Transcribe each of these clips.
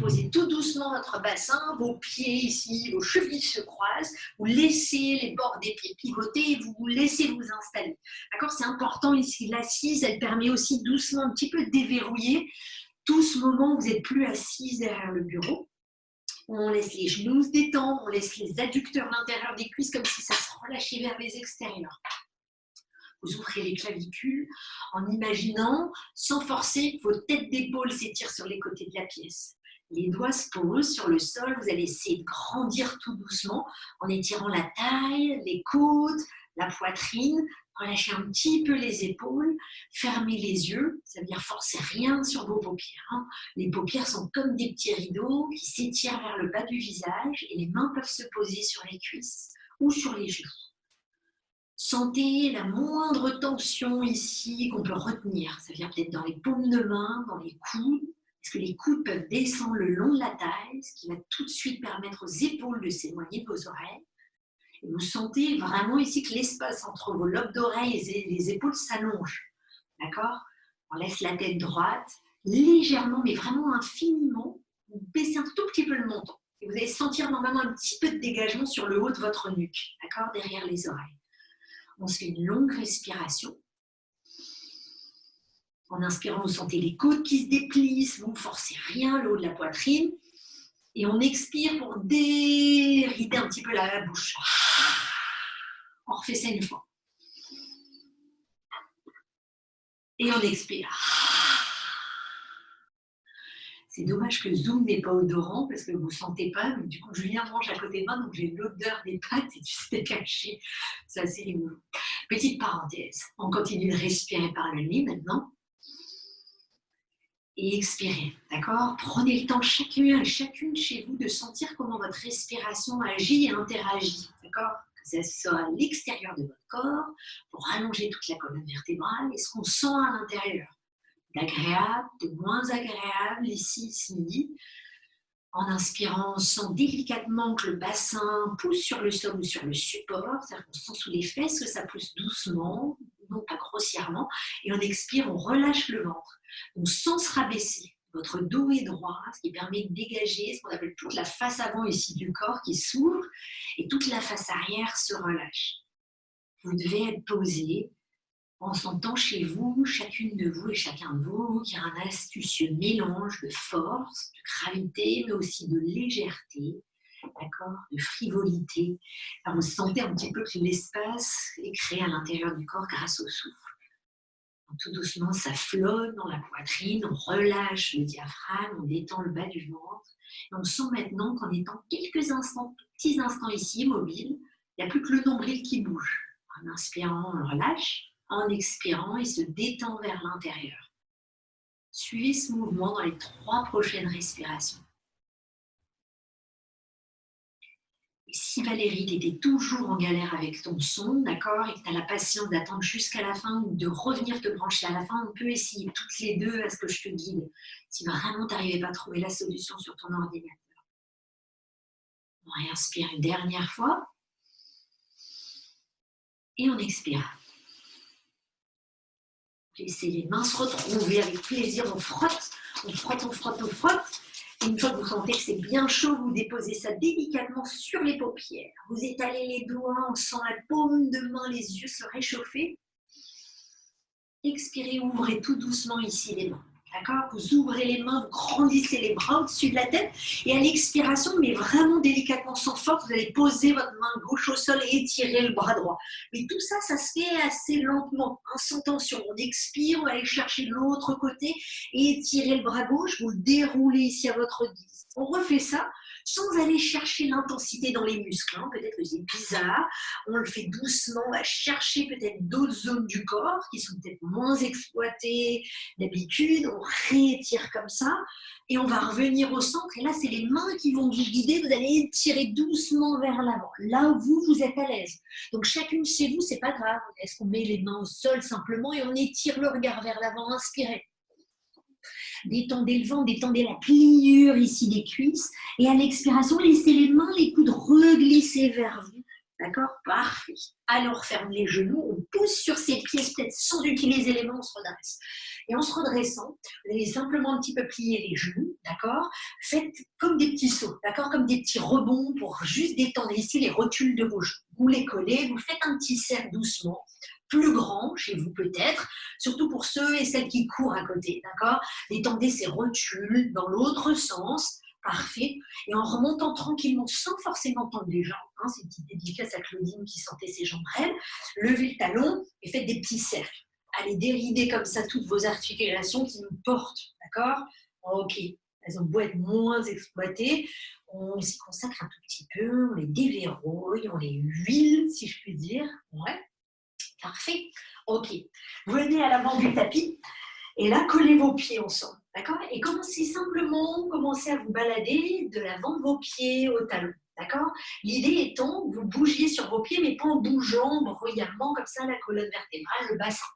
posez tout doucement votre bassin, vos pieds ici, vos chevilles se croisent, vous laissez les bords des pieds pivoter et vous laissez vous installer. D'accord? C'est important ici, l'assise, elle permet aussi doucement un petit peu de déverrouiller tout ce moment où vous n'êtes plus assise derrière le bureau. On laisse les genoux se détendre, on laisse les adducteurs à l'intérieur des cuisses comme si ça se relâchait vers les extérieurs. Vous ouvrez les clavicules en imaginant, sans forcer, que vos têtes d'épaule s'étirent sur les côtés de la pièce. Les doigts se posent sur le sol, vous allez essayer de grandir tout doucement en étirant la taille, les côtes, la poitrine, relâchez un petit peu les épaules, fermez les yeux, ça veut dire forcez rien sur vos paupières. Hein. Les paupières sont comme des petits rideaux qui s'étirent vers le bas du visage et les mains peuvent se poser sur les cuisses ou sur les genoux. Sentez la moindre tension ici qu'on peut retenir. Ça vient peut-être dans les paumes de main, dans les coudes. Est-ce que les coudes peuvent descendre le long de la taille, ce qui va tout de suite permettre aux épaules de s'éloigner de vos oreilles. Et vous sentez vraiment ici que l'espace entre vos lobes d'oreilles et les épaules s'allonge. D'accord? On laisse la tête droite, légèrement, mais vraiment infiniment. Vous baissez un tout petit peu le menton. Et vous allez sentir normalement un petit peu de dégagement sur le haut de votre nuque, d'accord? Derrière les oreilles. On se fait une longue respiration. En inspirant, vous sentez les côtes qui se déplissent, vous ne forcez rien, le haut de la poitrine. Et on expire pour dérider un petit peu la bouche. On refait ça une fois. Et on expire. C'est dommage que Zoom n'est pas odorant parce que vous ne sentez pas. Mais du coup, Julien mange à côté de moi, donc j'ai l'odeur des pâtes et du steak haché. C'est assez rigolo. Petite parenthèse. On continue de respirer par le nez maintenant. Et expirez, d'accord? Prenez le temps chacun et chacune chez vous de sentir comment votre respiration agit et interagit, d'accord? Que ce soit à l'extérieur de votre corps, pour allonger toute la colonne vertébrale, et ce qu'on sent à l'intérieur. D'agréable, de moins agréable, ici, ce midi. En inspirant, on sent délicatement que le bassin pousse sur le sol ou sur le support, c'est-à-dire qu'on sent sous les fesses que ça pousse doucement, non pas grossièrement, et on expire, on relâche le ventre. Donc sans se rabaisser, votre dos est droit, ce qui permet de dégager ce qu'on appelle toute la face avant ici du corps qui s'ouvre, et toute la face arrière se relâche. Vous devez être posé, en sentant chez vous, chacune de vous et chacun de vous, qu'il y a un astucieux mélange de force, de gravité, mais aussi de légèreté, d'accord, de frivolité. Alors, vous sentez un petit peu que l'espace est créé à l'intérieur du corps grâce au souffle. Donc, tout doucement, ça flotte dans la poitrine, on relâche le diaphragme, on détend le bas du ventre. Et on sent maintenant qu'en étant quelques instants, petits instants ici, immobiles, il n'y a plus que le nombril qui bouge. En inspirant, on relâche. En expirant, il se détend vers l'intérieur. Suivez ce mouvement dans les 3 prochaines respirations. Et si Valérie, tu étais toujours en galère avec ton son, d'accord, et que tu as la patience d'attendre jusqu'à la fin ou de revenir te brancher à la fin, on peut essayer toutes les deux à ce que je te guide, si vraiment tu n'arrivais pas à trouver la solution sur ton ordinateur. On réinspire une dernière fois. Et on expire. Laissez les mains se retrouver avec plaisir, on frotte, on frotte, on frotte, on frotte. Et une fois que vous sentez que c'est bien chaud, vous déposez ça délicatement sur les paupières. Vous étalez les doigts, on sent la paume de main, les yeux se réchauffer. Expirez, ouvrez tout doucement ici les mains. D'accord? Vous ouvrez les mains, vous grandissez les bras au-dessus de la tête. Et à l'expiration, mais vraiment délicatement, sans force, vous allez poser votre main gauche au sol et étirer le bras droit. Mais tout ça, ça se fait assez lentement, hein, sans tension. On expire, on va aller chercher l'autre côté et étirer le bras gauche. Vous le déroulez ici à votre guise. On refait ça sans aller chercher l'intensité dans les muscles. Hein. Peut-être que c'est bizarre. On le fait doucement. On va chercher peut-être d'autres zones du corps qui sont peut-être moins exploitées d'habitude. On réétire comme ça et on va revenir au centre. Et là, c'est les mains qui vont vous guider. Vous allez étirer doucement vers l'avant. Là où vous êtes à l'aise. Donc, chacune chez vous, c'est pas grave. Est-ce qu'on met les mains au sol simplement et on étire le regard vers l'avant? Inspirez. Détendez le ventre, détendez la pliure ici des cuisses. Et à l'expiration, laissez les mains, les coudes reglisser vers vous. D'accord? Parfait. Allez, on referme les genoux, on pousse sur ses pieds, peut-être sans utiliser les mains, on se redresse. Et en se redressant, vous allez simplement un petit peu plier les genoux, d'accord? Faites comme des petits sauts, d'accord? Comme des petits rebonds pour juste détendre ici les rotules de vos genoux. Vous les collez, vous faites un petit cercle doucement, plus grand chez vous peut-être, surtout pour ceux et celles qui courent à côté, d'accord? Détendez ces rotules dans l'autre sens. Parfait. Et en remontant tranquillement, sans forcément tendre les jambes, hein, c'est une petite dédicace à Claudine qui sentait ses jambes raides, levez le talon et faites des petits cercles. Allez dérider comme ça toutes vos articulations qui nous portent, d'accord? Ok, elles ont beau être moins exploitées, on s'y consacre un tout petit peu, on les déverrouille, on les huile, si je puis dire. Ouais, parfait. Ok, venez à l'avant du tapis. Et là, collez vos pieds ensemble, d'accord? Et commencez à vous balader de l'avant de vos pieds au talon, d'accord? L'idée étant que vous bougiez sur vos pieds, mais pas en bougeant bruyamment comme ça la colonne vertébrale, le bassin.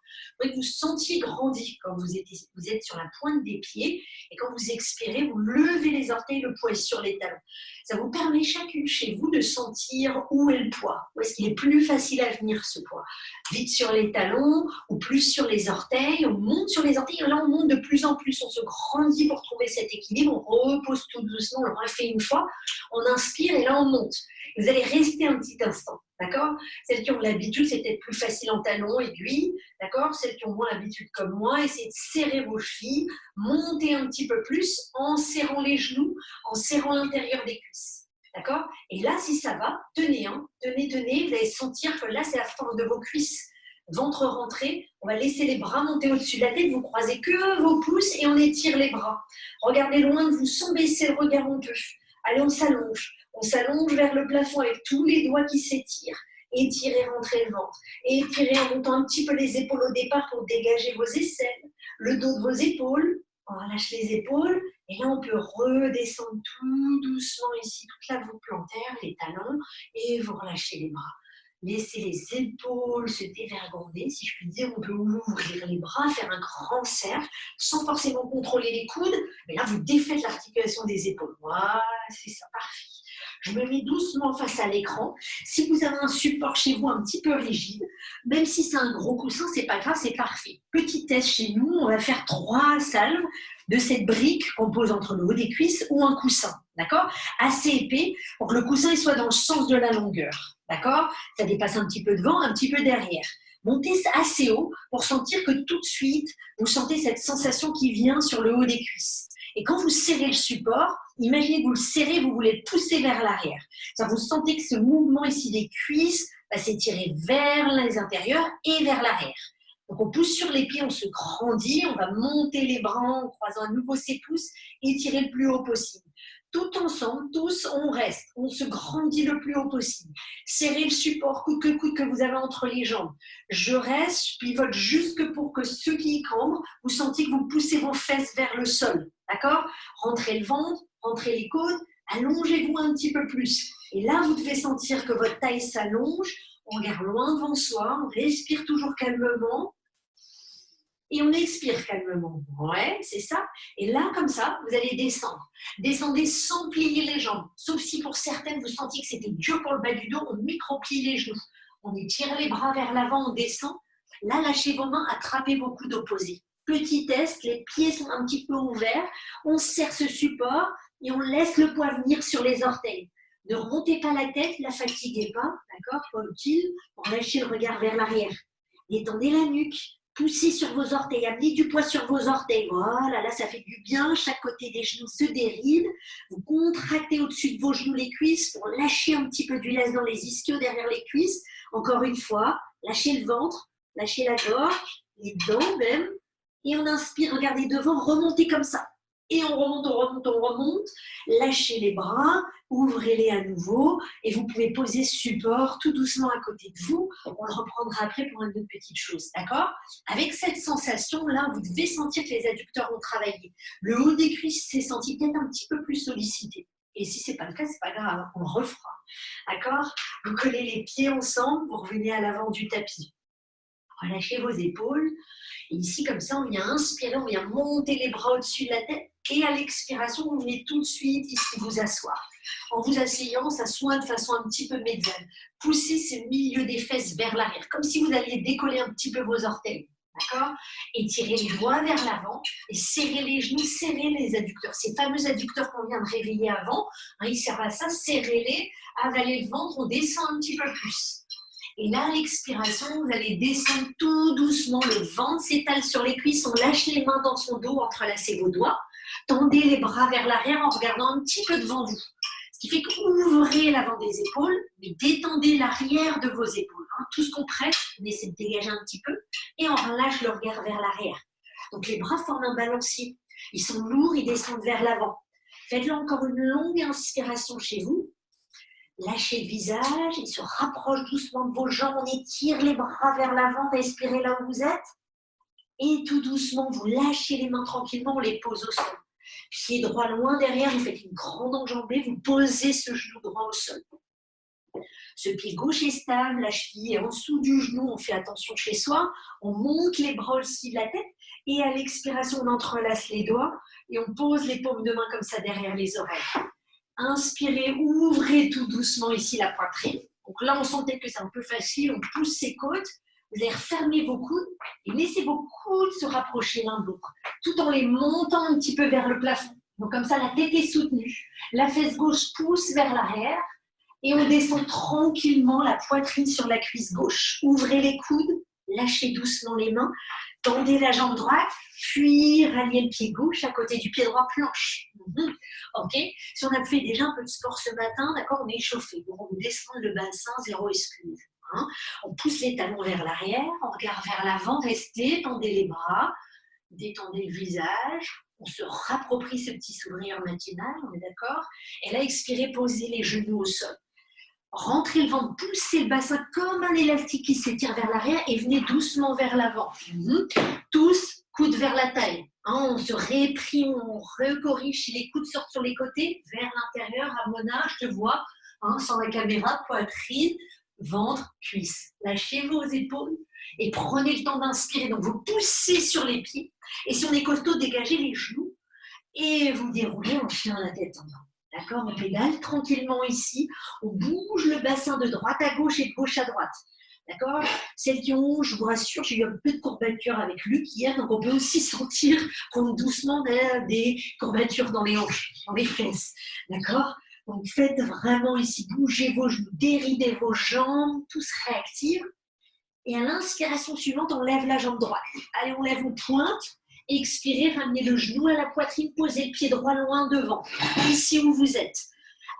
Vous vous sentiez grandi quand vous êtes sur la pointe des pieds, et quand vous expirez, vous levez les orteils, le poids est sur les talons. Ça vous permet chacune chez vous de sentir où est le poids, où est-ce qu'il est plus facile à venir ce poids. Vite sur les talons ou plus sur les orteils, on monte sur les orteils, et là on monte de plus en plus, on se grandit pour trouver cet équilibre, on repose tout doucement, on le refait une fois, on inspire et là on monte. Vous allez rester un petit instant, d'accord? Celles qui ont l'habitude, c'est peut-être plus facile en talons, aiguilles, d'accord? Celles qui ont moins l'habitude comme moi, essayez de serrer vos chevilles, montez un petit peu plus en serrant les genoux, en serrant l'intérieur des cuisses. D'accord? Et là, si ça va, tenez, hein, tenez, tenez, vous allez sentir que là, c'est la force de vos cuisses. Ventre rentré, on va laisser les bras monter au-dessus de la tête, vous croisez que vos pouces et on étire les bras. Regardez loin de vous, sans baisser le regard un peu. Allez, on s'allonge. On s'allonge vers le plafond avec tous les doigts qui s'étirent. Étirez, rentrez le ventre. Étirez en montant un petit peu les épaules au départ pour dégager vos aisselles, le dos de vos épaules. On relâche les épaules. Et là, on peut redescendre tout doucement ici, toute la voûte plantaire, les talons, et vous relâchez les bras. Laissez les épaules se dévergonder, si je puis dire. On peut ouvrir les bras, faire un grand cercle, sans forcément contrôler les coudes. Mais là, vous défaites l'articulation des épaules. Voilà, c'est ça, parfait. Je me mets doucement face à l'écran. Si vous avez un support chez vous un petit peu rigide, même si c'est un gros coussin, c'est pas grave, c'est parfait. Petit test chez nous, on va faire 3 salves de cette brique qu'on pose entre le haut des cuisses ou un coussin, d'accord? Assez épais pour que le coussin il soit dans le sens de la longueur, d'accord? Ça dépasse un petit peu devant, un petit peu derrière. Montez assez haut pour sentir que tout de suite, vous sentez cette sensation qui vient sur le haut des cuisses. Et quand vous serrez le support, imaginez que vous le serrez, vous voulez le pousser vers l'arrière. Vous sentez que ce mouvement ici des cuisses va s'étirer vers les intérieurs et vers l'arrière. Donc on pousse sur les pieds, on se grandit, on va monter les bras en croisant à nouveau ses pouces et tirer le plus haut possible. Tout ensemble, tous, on reste, on se grandit le plus haut possible. Serrez le support coûte que vous avez entre les jambes. Je reste, je pivote jusque pour que ceux qui y cambrent, vous sentiez que vous poussez vos fesses vers le sol. D'accord? Rentrez le ventre, rentrez les côtes, allongez-vous un petit peu plus. Et là, vous devez sentir que votre taille s'allonge, on regarde loin devant soi, on respire toujours calmement. Et on expire calmement. Ouais, c'est ça. Et là, comme ça, vous allez descendre. Descendez sans plier les jambes. Sauf si pour certaines, vous sentiez que c'était dur pour le bas du dos, on micro-plie les genoux. On étire les bras vers l'avant, on descend. Là, lâchez vos mains, attrapez vos coudes opposés. Petit test, les pieds sont un petit peu ouverts. On serre ce support et on laisse le poids venir sur les orteils. Ne remontez pas la tête, la fatiguez pas, d'accord? Pas utile pour lâcher le regard vers l'arrière. Détendez la nuque. Poussez sur vos orteils, amenez du poids sur vos orteils. Voilà, là, ça fait du bien. Chaque côté des genoux se déride. Vous contractez au-dessus de vos genoux les cuisses pour lâcher un petit peu du lest dans les ischios derrière les cuisses. Encore une fois, lâchez le ventre, lâchez la gorge, les dents même. Et on inspire, regardez devant, remontez comme ça. Et on remonte, on remonte, on remonte. Lâchez les bras, ouvrez-les à nouveau. Et vous pouvez poser ce support tout doucement à côté de vous. On le reprendra après pour une autre petite chose, d'accord? Avec cette sensation-là, vous devez sentir que les adducteurs ont travaillé. Le haut des cuisses s'est senti peut-être un petit peu plus sollicité. Et si ce n'est pas le cas, ce n'est pas grave, on le refera. D'accord? Vous collez les pieds ensemble, vous revenez à l'avant du tapis. Relâchez vos épaules. Et ici, comme ça, on vient inspirer, on vient monter les bras au-dessus de la tête. Et à l'expiration, vous venez tout de suite ici vous asseoir. En vous asseyant, s'assoit de façon un petit peu médiane. Poussez ce milieu des fesses vers l'arrière, comme si vous alliez décoller un petit peu vos orteils. D'accord? Étirez les doigts vers l'avant et serrez les genoux, serrez les adducteurs. Ces fameux adducteurs qu'on vient de réveiller avant, ils servent à ça, serrez-les, avalez le ventre, on descend un petit peu plus. Et là, à l'expiration, vous allez descendre tout doucement, le ventre s'étale sur les cuisses, on lâche les mains dans son dos, entrelacez vos doigts, tendez les bras vers l'arrière en regardant un petit peu devant vous. Ce qui fait qu'ouvrez l'avant des épaules, mais détendez l'arrière de vos épaules. Tout ce qu'on presse, on essaie de dégager un petit peu et on relâche le regard vers l'arrière. Donc les bras forment un balancier. Ils sont lourds, ils descendent vers l'avant. Faites-le encore une longue inspiration chez vous. Lâchez le visage, il se rapproche doucement de vos jambes, on étire les bras vers l'avant, respirez là où vous êtes. Et tout doucement, vous lâchez les mains tranquillement, on les pose au sol. Pied droit loin derrière, vous faites une grande enjambée, vous posez ce genou droit au sol. Ce pied gauche est stable, la cheville est en dessous du genou, on fait attention chez soi, on monte les bras au-dessus de la tête et à l'expiration, on entrelace les doigts et on pose les paumes de main comme ça derrière les oreilles. Inspirez, ouvrez tout doucement ici la poitrine. Donc là, on sentait que c'est un peu facile, on pousse ses côtes. Vous allez refermer vos coudes et laissez vos coudes se rapprocher l'un de l'autre, tout en les montant un petit peu vers le plafond. Donc comme ça, la tête est soutenue. La fesse gauche pousse vers l'arrière et on descend tranquillement la poitrine sur la cuisse gauche. Ouvrez les coudes, lâchez doucement les mains, tendez la jambe droite, puis ralliez le pied gauche à côté du pied droit planche. Ok. Si on a fait déjà un peu de sport ce matin, d'accord, on est échauffé. Donc on descend le bassin, zéro excuse. On pousse les talons vers l'arrière, on regarde vers l'avant, restez, tendez les bras, détendez le visage, on se rapproprie ce petit sourire matinal, on est d'accord? Et là, expirez, posez les genoux au sol. Rentrez le ventre, poussez le bassin comme un élastique qui s'étire vers l'arrière et venez doucement vers l'avant. Tous, coudes vers la taille. On se réprime, on recorrige. Si les coudes sortent sur les côtés, vers l'intérieur, à Mona, je te vois, sans la caméra, poitrine, ventre, cuisse. Lâchez vos épaules et prenez le temps d'inspirer. Donc, vous poussez sur les pieds. Et si on est costaud, dégagez les genoux et vous déroulez en chien à la tête en bas. D'accord? On pédale tranquillement ici. On bouge le bassin de droite à gauche et de gauche à droite. D'accord? Celles qui ont, je vous rassure, j'ai eu un peu de courbature avec Luc hier, donc on peut aussi sentir qu'on doucement a des courbatures dans les hanches, dans les fesses. D'accord? Donc faites vraiment ici, bougez vos genoux, déridez vos jambes, tout se réactive. Et à l'inspiration suivante, on lève la jambe droite. Allez, on lève, on pointe. Expirez, ramenez le genou à la poitrine, posez le pied droit loin devant, ici où vous êtes.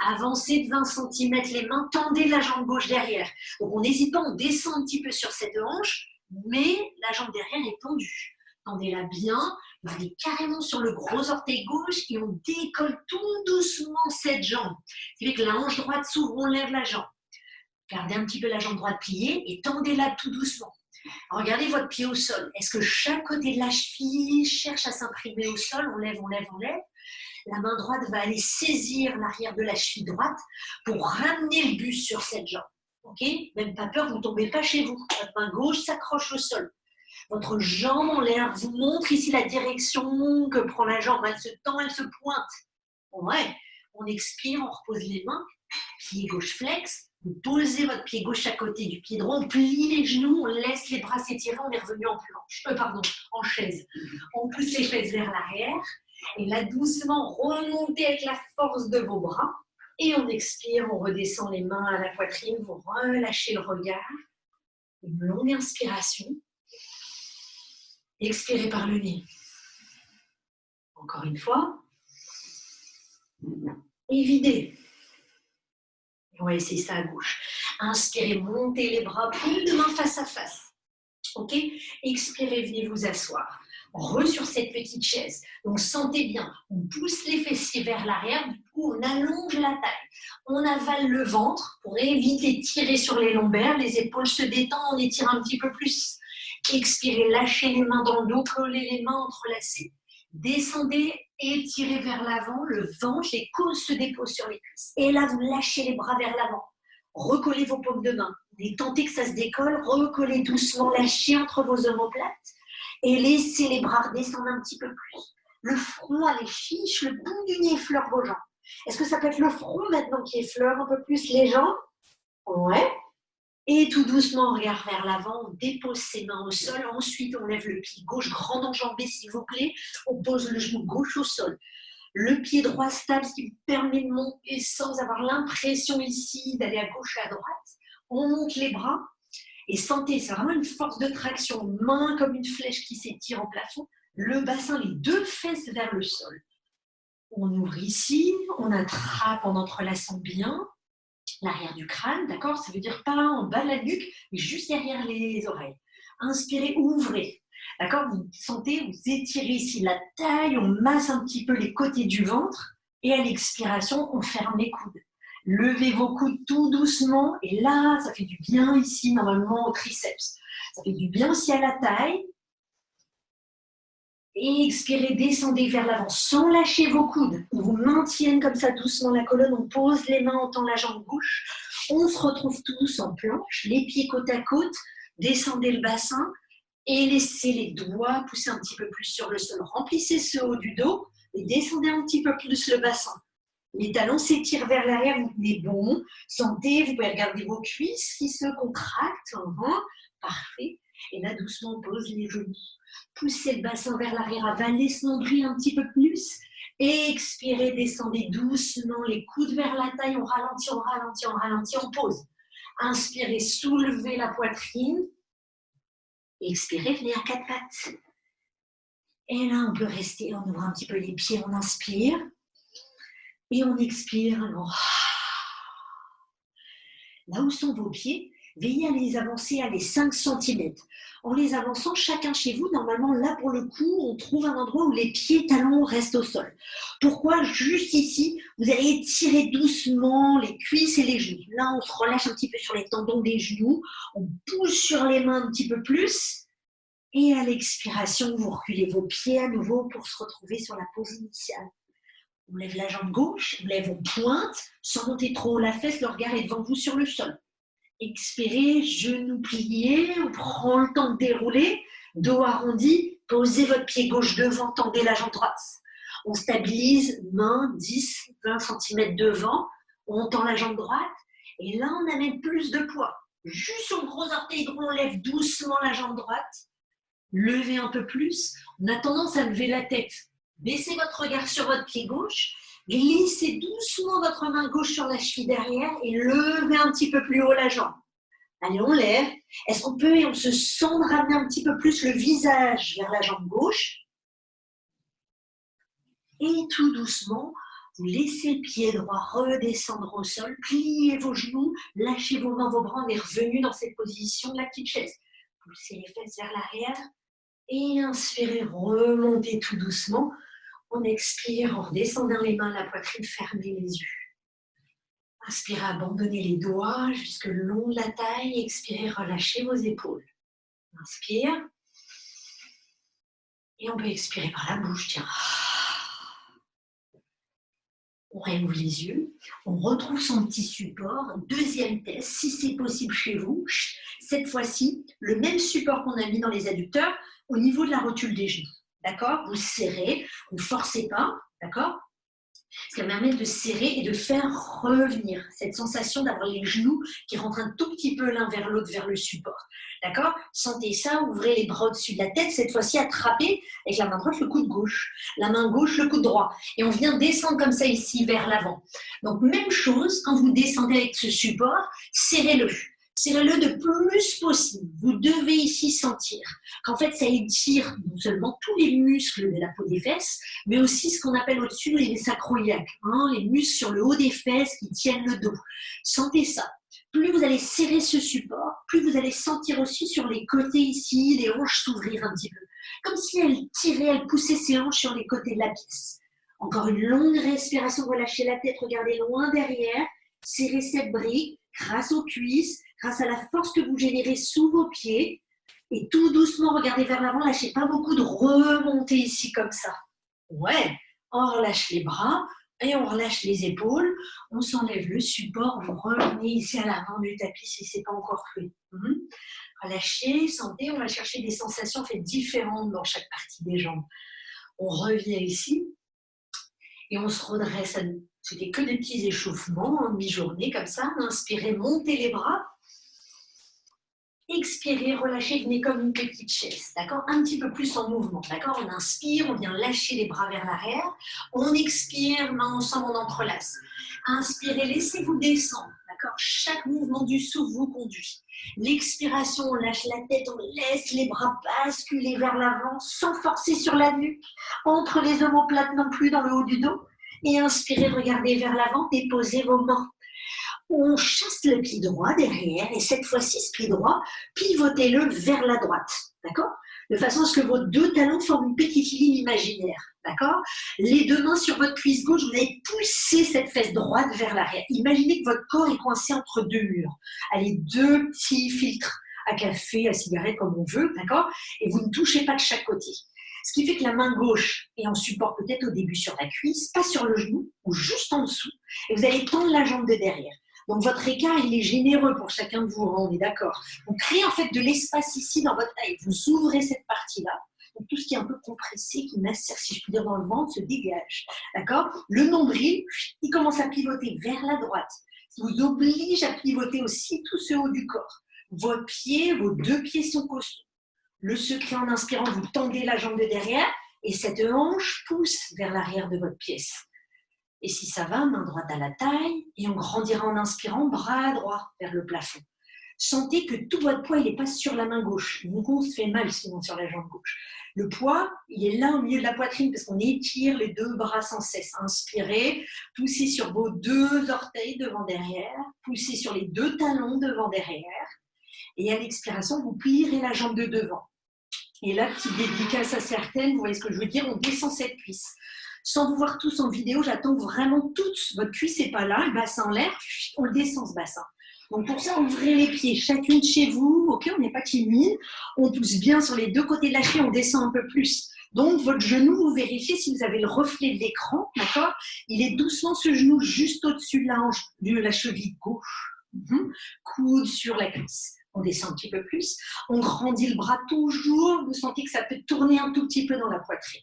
Avancez de 20 cm les mains, tendez la jambe gauche derrière. Donc on n'hésite pas, on descend un petit peu sur cette hanche, mais la jambe derrière est tendue. Tendez-la bien, vous venez carrément sur le gros orteil gauche et on décolle tout doucement cette jambe. C'est vrai que la hanche droite s'ouvre, on lève la jambe. Gardez un petit peu la jambe droite pliée et tendez-la tout doucement. Regardez votre pied au sol. Est-ce que chaque côté de la cheville cherche à s'imprimer au sol? On lève, on lève, on lève. La main droite va aller saisir l'arrière de la cheville droite pour ramener le buste sur cette jambe. Ok? Même pas peur, vous ne tombez pas chez vous. Votre main gauche s'accroche au sol. Votre jambe en l'air vous montre ici la direction que prend la jambe. Elle se tend, elle se pointe. Ouais. On expire, on repose les mains. Pied gauche flex. Vous posez votre pied gauche à côté du pied droit, on plie les genoux, on laisse les bras s'étirer, on est revenu en planche, en chaise. On pousse les fesses vers l'arrière et là doucement remontez avec la force de vos bras et on expire, on redescend les mains à la poitrine, vous relâchez le regard. Une longue inspiration. Expirez par le nez. Encore une fois. Et videz. On va essayer ça à gauche. Inspirez, montez les bras, paumes de main face à face. Ok? Expirez, venez vous asseoir. Sur cette petite chaise. Donc sentez bien, on pousse les fessiers vers l'arrière, du coup on allonge la taille. On avale le ventre pour éviter de tirer sur les lombaires, les épaules se détendent, on étire un petit peu plus. Expirez, lâchez les mains dans le dos, collez les mains entrelacées. Descendez, étirez vers l'avant, le ventre, les côtes se déposent sur les cuisses. Et là, vous lâchez les bras vers l'avant. Recollez vos paumes de main. Et tentez que ça se décolle, recollez doucement, lâchez entre vos omoplates et laissez les bras redescendre un petit peu plus. Le front à les chiches, le bout du nez effleure vos jambes. Est-ce que ça peut être le front maintenant qui effleure un peu plus les jambes? Ouais. Et tout doucement, on regarde vers l'avant, on dépose ses mains au sol. Ensuite, on lève le pied gauche, grand enjambé s'il vous plaît. On pose le genou gauche au sol. Le pied droit stable, ce qui vous permet de monter sans avoir l'impression ici d'aller à gauche et à droite. On monte les bras et sentez, c'est vraiment une force de traction. Main comme une flèche qui s'étire en plafond. Le bassin, les deux fesses vers le sol. On ouvre ici, on attrape en entrelaçant bien l'arrière du crâne, d'accord? Ça veut dire pas en bas de la nuque, mais juste derrière les oreilles. Inspirez, ouvrez. D'accord? Vous sentez, vous étirez ici la taille, on masse un petit peu les côtés du ventre et à l'expiration, on ferme les coudes. Levez vos coudes tout doucement et là, ça fait du bien ici, normalement au triceps. Ça fait du bien aussi à la taille. Et expirez, descendez vers l'avant sans lâcher vos coudes. On vous maintienne comme ça doucement la colonne, on pose les mains, on tend la jambe gauche. On se retrouve tous en planche, les pieds côte à côte, descendez le bassin et laissez les doigts pousser un petit peu plus sur le sol. Remplissez ce haut du dos et descendez un petit peu plus le bassin. Les talons s'étirent vers l'arrière, vous tenez bon. Sentez, vous pouvez regarder vos cuisses qui se contractent. Parfait. Et là, doucement, on pose les genoux. Poussez le bassin vers l'arrière, avalez ce nombril un petit peu plus. Et expirez, descendez doucement les coudes vers la taille. On ralentit, on ralentit, on ralentit, on pose. Inspirez, soulevez la poitrine. Expirez, venez à quatre pattes. Et là, on peut rester, on ouvre un petit peu les pieds, on inspire. Et on expire. Là où sont vos pieds, veillez à les avancer à les 5 cm. En les avançant, chacun chez vous, normalement, là pour le coup, on trouve un endroit où les pieds talons restent au sol. Pourquoi? Juste ici, vous allez étirer doucement les cuisses et les genoux. Là, on se relâche un petit peu sur les tendons des genoux. On pousse sur les mains un petit peu plus. Et à l'expiration, vous reculez vos pieds à nouveau pour se retrouver sur la pose initiale. On lève la jambe gauche, on lève, on pointe, sans monter trop la fesse, le regard est devant vous sur le sol. Expirez, genoux pliés, on prend le temps de dérouler, dos arrondi, posez votre pied gauche devant, tendez la jambe droite. On stabilise, main 10, 20 cm devant, on tend la jambe droite, et là on amène plus de poids. Juste sur le gros orteil droit, on lève doucement la jambe droite, levez un peu plus, on a tendance à lever la tête. Baissez votre regard sur votre pied gauche, glissez doucement votre main gauche sur la cheville derrière et levez un petit peu plus haut la jambe. Allez, on lève. Est-ce qu'on peut et on se sent de ramener un petit peu plus le visage vers la jambe gauche? Et tout doucement, vous laissez le pied droit redescendre au sol, pliez vos genoux, lâchez vos mains, vos bras, on est revenu dans cette position de la petite chaise. Poussez les fesses vers l'arrière et inspirez, remontez tout doucement. On expire en redescendant les mains à la poitrine, fermez les yeux. Inspirez, abandonnez les doigts jusque le long de la taille. Expirez, relâchez vos épaules. Inspire. Et on peut expirer par la bouche, tiens. On réouvre les yeux. On retrouve son petit support. Deuxième test, si c'est possible chez vous. Cette fois-ci, le même support qu'on a mis dans les adducteurs au niveau de la rotule des genoux. D'accord? Vous serrez, vous ne forcez pas, d'accord? Ça permet de serrer et de faire revenir cette sensation d'avoir les genoux qui rentrent un tout petit peu l'un vers l'autre, vers le support. D'accord? Sentez ça, ouvrez les bras au-dessus de la tête, cette fois-ci attrapez avec la main droite le coude gauche, la main gauche le coude droit. Et on vient descendre comme ça ici vers l'avant. Donc même chose, quand vous descendez avec ce support, serrez-le. Serrez-le le plus possible. Vous devez ici sentir qu'en fait, ça étire non seulement tous les muscles de la peau des fesses, mais aussi ce qu'on appelle au-dessus les sacroiliaques, les muscles sur le haut des fesses qui tiennent le dos. Sentez ça. Plus vous allez serrer ce support, plus vous allez sentir aussi sur les côtés ici, les hanches s'ouvrir un petit peu. Comme si elle tirait, elle poussait ses hanches sur les côtés de la pièce. Encore une longue respiration, relâchez la tête, regardez loin derrière, serrez cette brique grâce aux cuisses, grâce à la force que vous générez sous vos pieds. Et tout doucement, regardez vers l'avant, lâchez pas beaucoup de remonter ici comme ça. Ouais, on relâche les bras et on relâche les épaules. On s'enlève le support, vous revenez ici à l'avant du tapis si ce n'est pas encore fait. Relâchez, sentez, on va chercher des sensations faites différentes dans chaque partie des jambes. On revient ici et on se redresse à C'était que des petits échauffements en mi-journée, comme ça. Inspirez, montez les bras. Expirez, relâchez, venez comme une petite chaise, d'accord? Un petit peu plus en mouvement, d'accord? On inspire, on vient lâcher les bras vers l'arrière. On expire, main ensemble, on entrelace. Inspirez, laissez-vous descendre, d'accord? Chaque mouvement du souffle vous conduit. L'expiration, on lâche la tête, on laisse les bras basculer vers l'avant, sans forcer sur la nuque, entre les omoplates non plus dans le haut du dos. Et inspirez, regardez vers l'avant, déposez vos mains. On chasse le pied droit derrière et cette fois-ci, ce pied droit, pivotez-le vers la droite, d'accord? De façon à ce que vos deux talons forment une petite ligne imaginaire, d'accord? Les deux mains sur votre cuisse gauche, vous allez pousser cette fesse droite vers l'arrière. Imaginez que votre corps est coincé entre deux murs. Allez, deux petits filtres à café, à cigarette, comme on veut, d'accord? Et vous ne touchez pas de chaque côté. Ce qui fait que la main gauche est en support peut-être au début sur la cuisse, pas sur le genou ou juste en dessous. Et vous allez tendre la jambe de derrière. Donc votre écart, il est généreux pour chacun de vous, on est d'accord. Donc créez en fait de l'espace ici dans votre taille. Vous ouvrez cette partie-là. Donc tout ce qui est un peu compressé, qui macère, si je puis dire, dans le ventre, se dégage. D'accord? Le nombril, il commence à pivoter vers la droite. Ça vous oblige à pivoter aussi tout ce haut du corps. Vos pieds, vos deux pieds sont costauds. Le secret en inspirant, vous tendez la jambe de derrière et cette hanche pousse vers l'arrière de votre pièce. Et si ça va, main droite à la taille, et on grandira en inspirant, bras droit vers le plafond. Sentez que tout votre poids, il n'est pas sur la main gauche. Donc on se fait mal sinon sur la jambe gauche. Le poids, il est là au milieu de la poitrine parce qu'on étire les deux bras sans cesse. Inspirez, poussez sur vos deux orteils devant derrière, poussez sur les deux talons devant derrière. Et à l'expiration, vous plierez la jambe de devant. Et là, petite dédicace à certaines, vous voyez ce que je veux dire, on descend cette cuisse. Sans vous voir tous en vidéo, j'attends vraiment toutes. Votre cuisse n'est pas là, le bassin en l'air, on le descend ce bassin. Donc pour ça, ouvrez les pieds, chacune chez vous, ok, on n'est pas timide, on pousse bien sur les deux côtés de la cheville, on descend un peu plus. Donc votre genou, vous vérifiez si vous avez le reflet de l'écran, d'accord? Il est doucement ce genou juste au-dessus de la hanche, de la cheville gauche. Coude sur la cuisse. On descend un petit peu plus. On grandit le bras toujours. Vous sentez que ça peut tourner un tout petit peu dans la poitrine.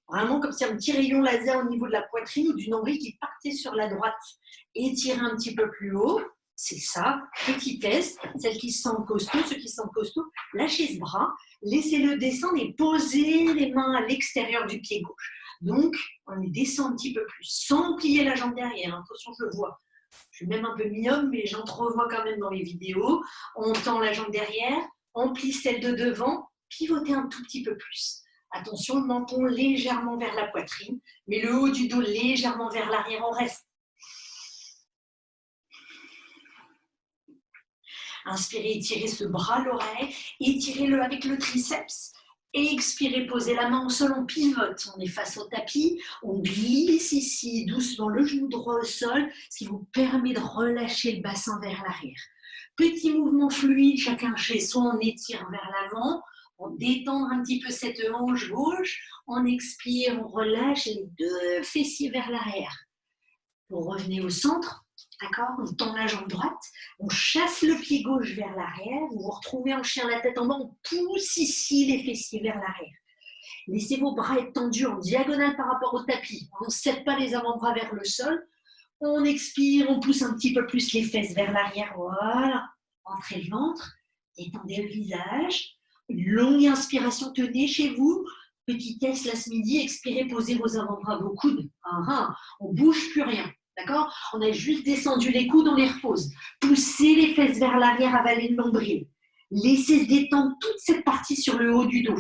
Vraiment comme si un petit rayon laser au niveau de la poitrine ou du nombril qui partait sur la droite. Étirez un petit peu plus haut. C'est ça. Petit test. Celles qui se sentent costauds, ceux qui se sentent costauds, lâchez ce bras. Laissez-le descendre et posez les mains à l'extérieur du pied gauche. Donc, on descend un petit peu plus sans plier la jambe derrière. Attention, je le vois. Je suis même un peu myope, mais j'entrevois quand même dans les vidéos. On tend la jambe derrière, on plie celle de devant, pivotez un tout petit peu plus. Attention, le menton légèrement vers la poitrine, mais le haut du dos légèrement vers l'arrière, on reste. Inspirez, étirez ce bras à l'oreille, étirez-le avec le triceps. Expirez, posez la main au sol, on pivote, on est face au tapis, on glisse ici doucement le genou droit au sol, ce qui vous permet de relâcher le bassin vers l'arrière. Petit mouvement fluide, chacun chez soi, on étire vers l'avant, on détend un petit peu cette hanche gauche, on expire, on relâche les deux fessiers vers l'arrière. Vous revenez au centre. D'accord? On tend la jambe droite, on chasse le pied gauche vers l'arrière, vous vous retrouvez en chien la tête en bas, on pousse ici les fessiers vers l'arrière. Laissez vos bras être tendus en diagonale par rapport au tapis. On ne cède pas les avant-bras vers le sol. On expire, on pousse un petit peu plus les fesses vers l'arrière. Voilà. Entrez le ventre, détendez le visage. Une longue inspiration, tenez chez vous. Petit test là ce midi, expirez, posez vos avant-bras, vos coudes. On ne bouge plus rien. D'accord? On a juste descendu les coudes, on les repose. Poussez les fesses vers l'arrière, avalez le nombril. Laissez se détendre toute cette partie sur le haut du dos.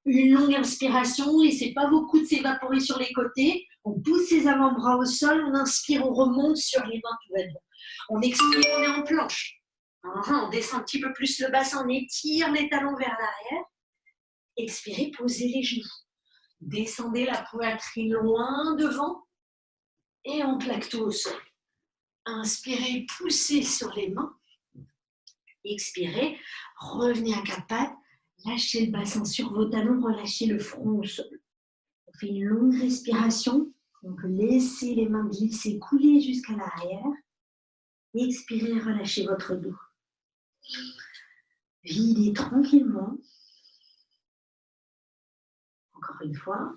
Une longue inspiration, laissez pas vos coudes s'évaporer sur les côtés. On pousse ses avant-bras au sol, on inspire, on remonte sur les mains, tout va bien. On expire, on est en planche. On descend un petit peu plus le bassin, on étire les talons vers l'arrière. Expirez, posez les genoux. Descendez la poitrine loin devant. Et on plaque tout au sol. Inspirez, poussez sur les mains. Expirez, revenez à quatre pattes. Lâchez le bassin sur vos talons, relâchez le front au sol. On fait une longue respiration. Donc laissez les mains glisser, couler jusqu'à l'arrière. Expirez, relâchez votre dos. Videz tranquillement. Encore une fois.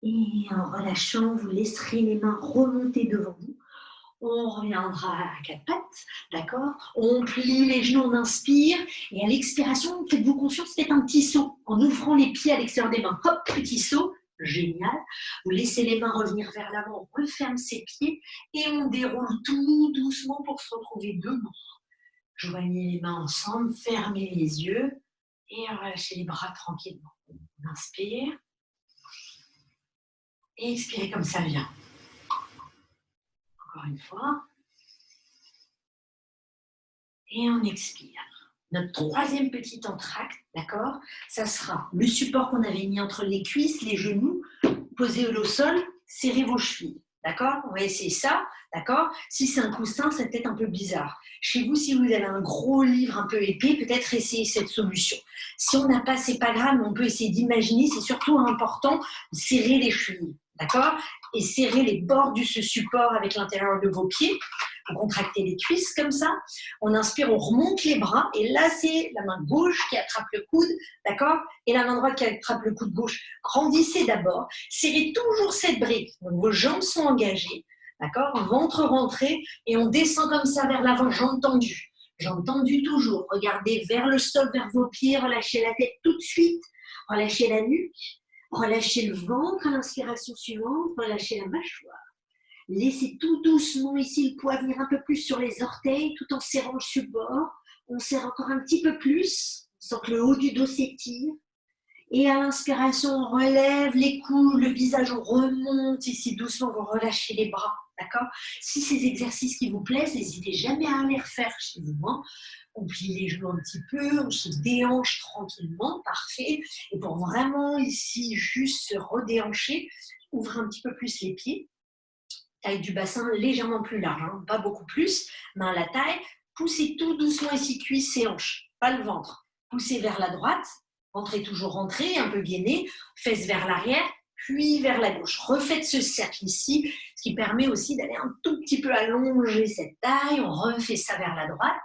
Et en relâchant, vous laisserez les mains remonter devant vous. On reviendra à quatre pattes, d'accord? On plie les genoux, on inspire. Et à l'expiration, faites-vous confiance, faites un petit saut en ouvrant les pieds à l'extérieur des mains. Hop, petit saut, génial. Vous laissez les mains revenir vers l'avant, on referme ses pieds et on déroule tout doucement pour se retrouver debout. Joignez les mains ensemble, fermez les yeux et relâchez les bras tranquillement. On inspire et expirez comme ça vient. Encore une fois. Et on expire. Notre troisième petit entracte, d'accord, ça sera le support qu'on avait mis entre les cuisses, les genoux, posez au sol, serrez vos chevilles. D'accord? On va essayer ça, d'accord? Si c'est un coussin, c'est peut-être un peu bizarre. Chez vous, si vous avez un gros livre un peu épais, peut-être essayez cette solution. Si on n'a pas, c'est pas grave, mais on peut essayer d'imaginer. C'est surtout important de serrer les chevilles, d'accord? Et serrer les bords de ce support avec l'intérieur de vos pieds. Vous contractez les cuisses comme ça. On inspire, on remonte les bras. Et là, c'est la main gauche qui attrape le coude, d'accord? Et la main droite qui attrape le coude gauche. Grandissez d'abord. Serrez toujours cette brique. Donc, vos jambes sont engagées, d'accord? Ventre rentré. Et on descend comme ça vers l'avant, jambes tendues. Jambes tendues toujours. Regardez vers le sol, vers vos pieds. Relâchez la tête tout de suite. Relâchez la nuque. Relâchez le ventre à l'inspiration suivante. Relâchez la mâchoire. Laissez tout doucement ici le poids venir un peu plus sur les orteils tout en serrant le support. On serre encore un petit peu plus. On sent que le haut du dos s'étire. Et à l'inspiration, on relève les coudes, le visage, on remonte ici doucement, vous relâchez les bras. D'accord? Si ces exercices qui vous plaisent, n'hésitez jamais à les refaire chez vous. Hein. On plie les genoux un petit peu, on se déhanche tranquillement, parfait. Et pour vraiment ici juste se redéhancher, ouvrez un petit peu plus les pieds. Taille du bassin légèrement plus large, hein, pas beaucoup plus, main à la taille. Poussez tout doucement ici, cuisses et hanches, pas le ventre. Poussez vers la droite, ventre est toujours rentré, un peu gainé, fesses vers l'arrière, puis vers la gauche. Refaites ce cercle ici, ce qui permet aussi d'aller un tout petit peu allonger cette taille. On refait ça vers la droite.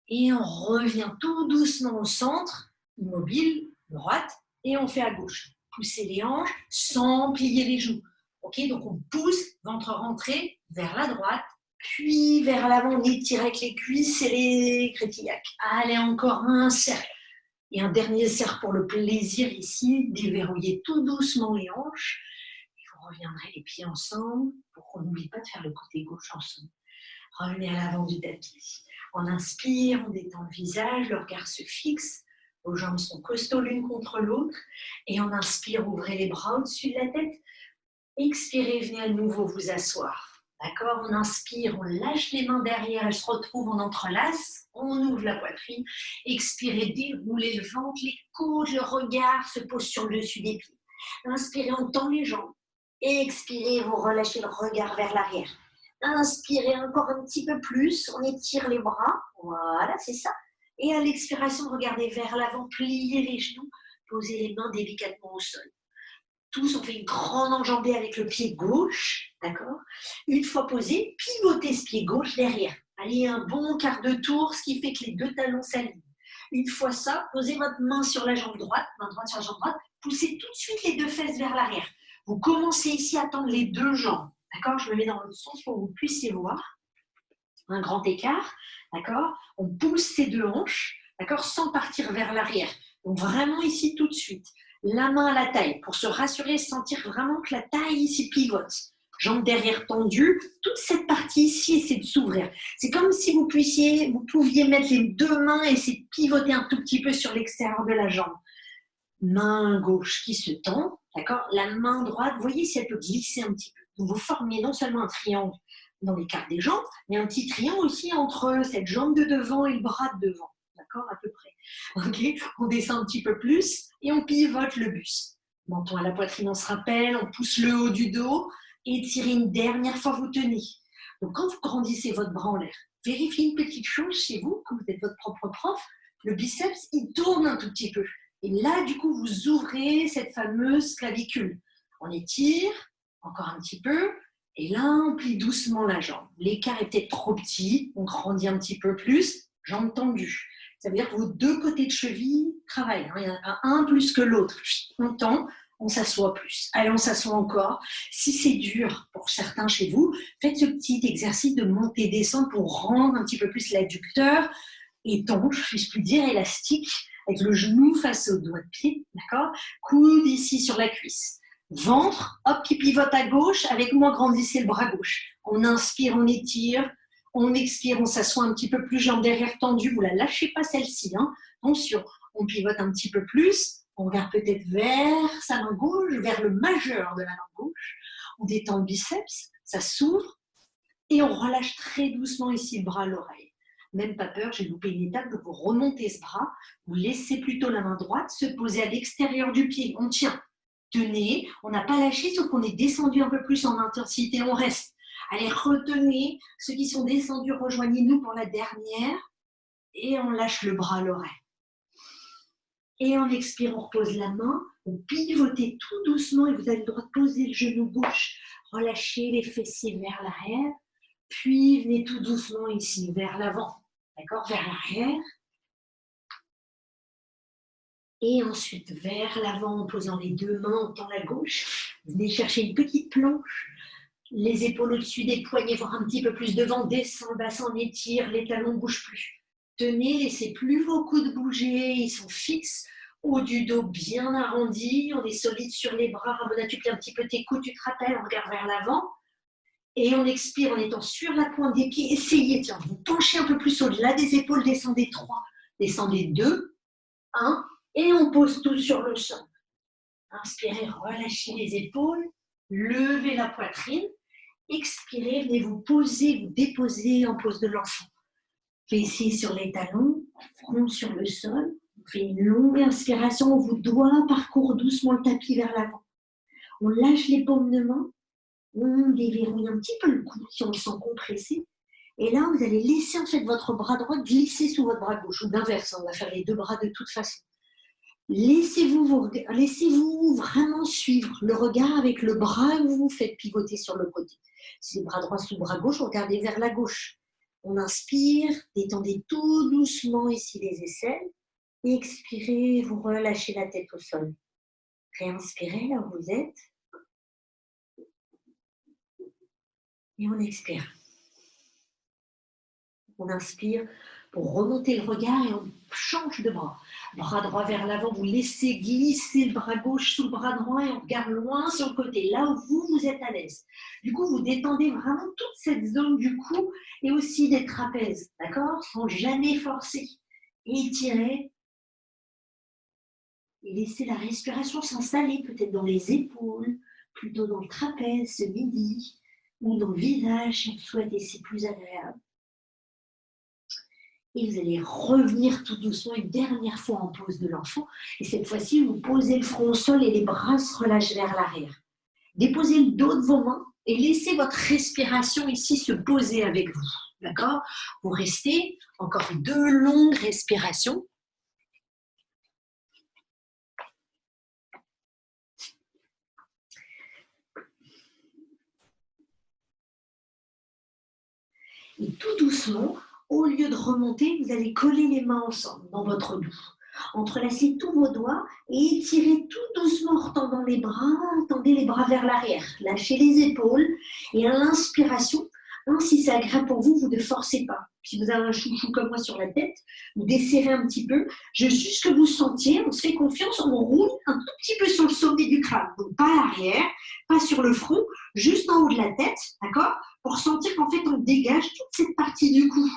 Et on revient tout doucement au centre, immobile, droite, et on fait à gauche. Poussez les hanches sans plier les genoux. Ok, donc on pousse, ventre rentré, vers la droite, puis vers l'avant, on étire avec les cuisses et les crétillacs. Allez, encore un cercle. Et un dernier cercle pour le plaisir ici, déverrouillez tout doucement les hanches. Et vous reviendrez les pieds ensemble pour qu'on n'oublie pas de faire le côté gauche ensemble. Revenez à l'avant du tapis. On inspire, on détend le visage, le regard se fixe. Vos jambes sont costauds l'une contre l'autre. Et on inspire, ouvrez les bras au-dessus de la tête. Expirez, venez à nouveau vous asseoir. D'accord? On inspire, on lâche les mains derrière, elles se retrouvent, on entrelace, on ouvre la poitrine. Expirez, déroulez le ventre, les côtes, le regard se pose sur le dessus des pieds. Inspirez, on tend les jambes. Expirez, vous relâchez le regard vers l'arrière. Inspirez encore un petit peu plus, on étire les bras. Voilà, c'est ça. Et à l'expiration, regardez vers l'avant, pliez les genoux, posez les mains délicatement au sol. Tous, on fait une grande enjambée avec le pied gauche, d'accord? Une fois posé, pivotez ce pied gauche derrière. Allez, un bon quart de tour, ce qui fait que les deux talons s'alignent. Une fois ça, posez votre main sur la jambe droite, main droite sur la jambe droite, poussez tout de suite les deux fesses vers l'arrière. Vous commencez ici à tendre les deux jambes, d'accord? Je me mets dans l'autre sens pour que vous puissiez voir. Un grand écart, d'accord? On pousse ces deux hanches, d'accord? Sans partir vers l'arrière. Donc vraiment ici tout de suite. La main à la taille pour se rassurer, sentir vraiment que la taille ici pivote. Jambes derrière tendues, toute cette partie ici essaie de s'ouvrir. C'est comme si vous pouviez mettre les deux mains et essayer de pivoter un tout petit peu sur l'extérieur de la jambe. Main gauche qui se tend, d'accord? La main droite, vous voyez si elle peut glisser un petit peu. Donc vous formez non seulement un triangle dans l'écart des jambes, mais un petit triangle aussi entre cette jambe de devant et le bras de devant. D'accord, à peu près. Ok, on descend un petit peu plus et on pivote le buste. Menton à la poitrine, on se rappelle, on pousse le haut du dos et tirez une dernière fois, vous tenez. Donc quand vous grandissez votre bras en l'air, vérifiez une petite chose chez vous, comme vous êtes votre propre prof, le biceps, il tourne un tout petit peu. Et là, du coup, vous ouvrez cette fameuse clavicule. On étire encore un petit peu et là, on plie doucement la jambe. L'écart est peut-être trop petit, on grandit un petit peu plus, jambes tendues. Ça veut dire que vos deux côtés de cheville travaillent. Il n'y en a pas un plus que l'autre. On tend, on s'assoit plus. Allez, on s'assoit encore. Si c'est dur pour certains chez vous, faites ce petit exercice de montée-descente pour rendre un petit peu plus l'adducteur étanche, si je puis dire, élastique, avec le genou face au doigt de pied, d'accord? Coude ici sur la cuisse. Ventre, hop, qui pivote à gauche. Avec moi, grandissez le bras gauche. On inspire, on étire. On expire, on s'assoit un petit peu plus, jambes derrière tendues. Vous ne la lâchez pas celle-ci. Hein. Attention, on pivote un petit peu plus. On regarde peut-être vers sa main gauche, vers le majeur de la main gauche. On détend le biceps, ça s'ouvre. Et on relâche très doucement ici le bras à l'oreille. Même pas peur, j'ai loupé une étape, donc vous remontez ce bras. Vous laissez plutôt la main droite se poser à l'extérieur du pied. On tient. Tenez, on n'a pas lâché, sauf qu'on est descendu un peu plus en intensité. On reste. Allez, retenez. Ceux qui sont descendus, rejoignez-nous pour la dernière. Et on lâche le bras à l'oreille. Et en expire, on repose la main. Vous pivotez tout doucement et vous avez le droit de poser le genou gauche. Relâchez les fessiers vers l'arrière. Puis venez tout doucement ici, vers l'avant. D'accord? Vers l'arrière. Et ensuite, vers l'avant, en posant les deux mains, on tend la gauche. Venez chercher une petite planche. Les épaules au-dessus des poignets, voire un petit peu plus devant. Descend le bassin, on étire, les talons ne bougent plus. Tenez, laissez plus vos coudes bouger, ils sont fixes. Haut du dos bien arrondi, on est solide sur les bras. Ramona, tu plies un petit peu tes coudes, tu te rappelles, on regarde vers l'avant. Et on expire en étant sur la pointe des pieds. Essayez, tiens, vous penchez un peu plus au-delà des épaules, descendez 3, descendez 2, 1, et on pose tout sur le sol. Inspirez, relâchez les épaules, levez la poitrine. Expirez, venez vous poser, vous déposer en pose de l'enfant. Fessiers sur les talons, front sur le sol. On fait une longue inspiration, vos doigts parcourent doucement le tapis vers l'avant. On lâche les paumes de main, on déverrouille un petit peu le cou si on le sent compressé. Et là, vous allez laisser en fait votre bras droit glisser sous votre bras gauche, ou d'inverse, on va faire les deux bras de toute façon. Laissez-vous vraiment suivre le regard avec le bras que vous vous faites pivoter sur le côté. Si c'est bras droit sous bras gauche, regardez vers la gauche. On inspire, détendez tout doucement ici les aisselles. Expirez, vous relâchez la tête au sol. Réinspirez là où vous êtes. Et on expire. On inspire pour remonter le regard et on change de bras. Bras droit vers l'avant, vous laissez glisser le bras gauche sous le bras droit et on regarde loin sur le côté, là où vous êtes à l'aise. Du coup, vous détendez vraiment toute cette zone du cou et aussi des trapèzes, d'accord? Sans jamais forcer. Étirez et laissez la respiration s'installer peut-être dans les épaules, plutôt dans le trapèze, ce midi, ou dans le visage si vous souhaitez, c'est plus agréable. Et vous allez revenir tout doucement une dernière fois en pose de l'enfant. Et cette fois-ci, vous posez le front au sol et les bras se relâchent vers l'arrière. Déposez le dos de vos mains et laissez votre respiration ici se poser avec vous. D'accord? Vous restez encore 2 longues respirations. Et tout doucement, au lieu de remonter, vous allez coller les mains ensemble dans votre dos. Entrelacez tous vos doigts et étirez tout doucement en retendant les bras. Tendez les bras vers l'arrière. Lâchez les épaules. Et à l'inspiration, si c'est agréable pour vous, vous ne forcez pas. Si vous avez un chouchou comme moi sur la tête, vous desserrez un petit peu. Juste que vous sentiez, on se fait confiance, on roule un tout petit peu sur le sommet du crâne. Donc pas à l'arrière, pas sur le front, juste en haut de la tête, d'accord? Pour sentir qu'en fait, on dégage toute cette partie du cou.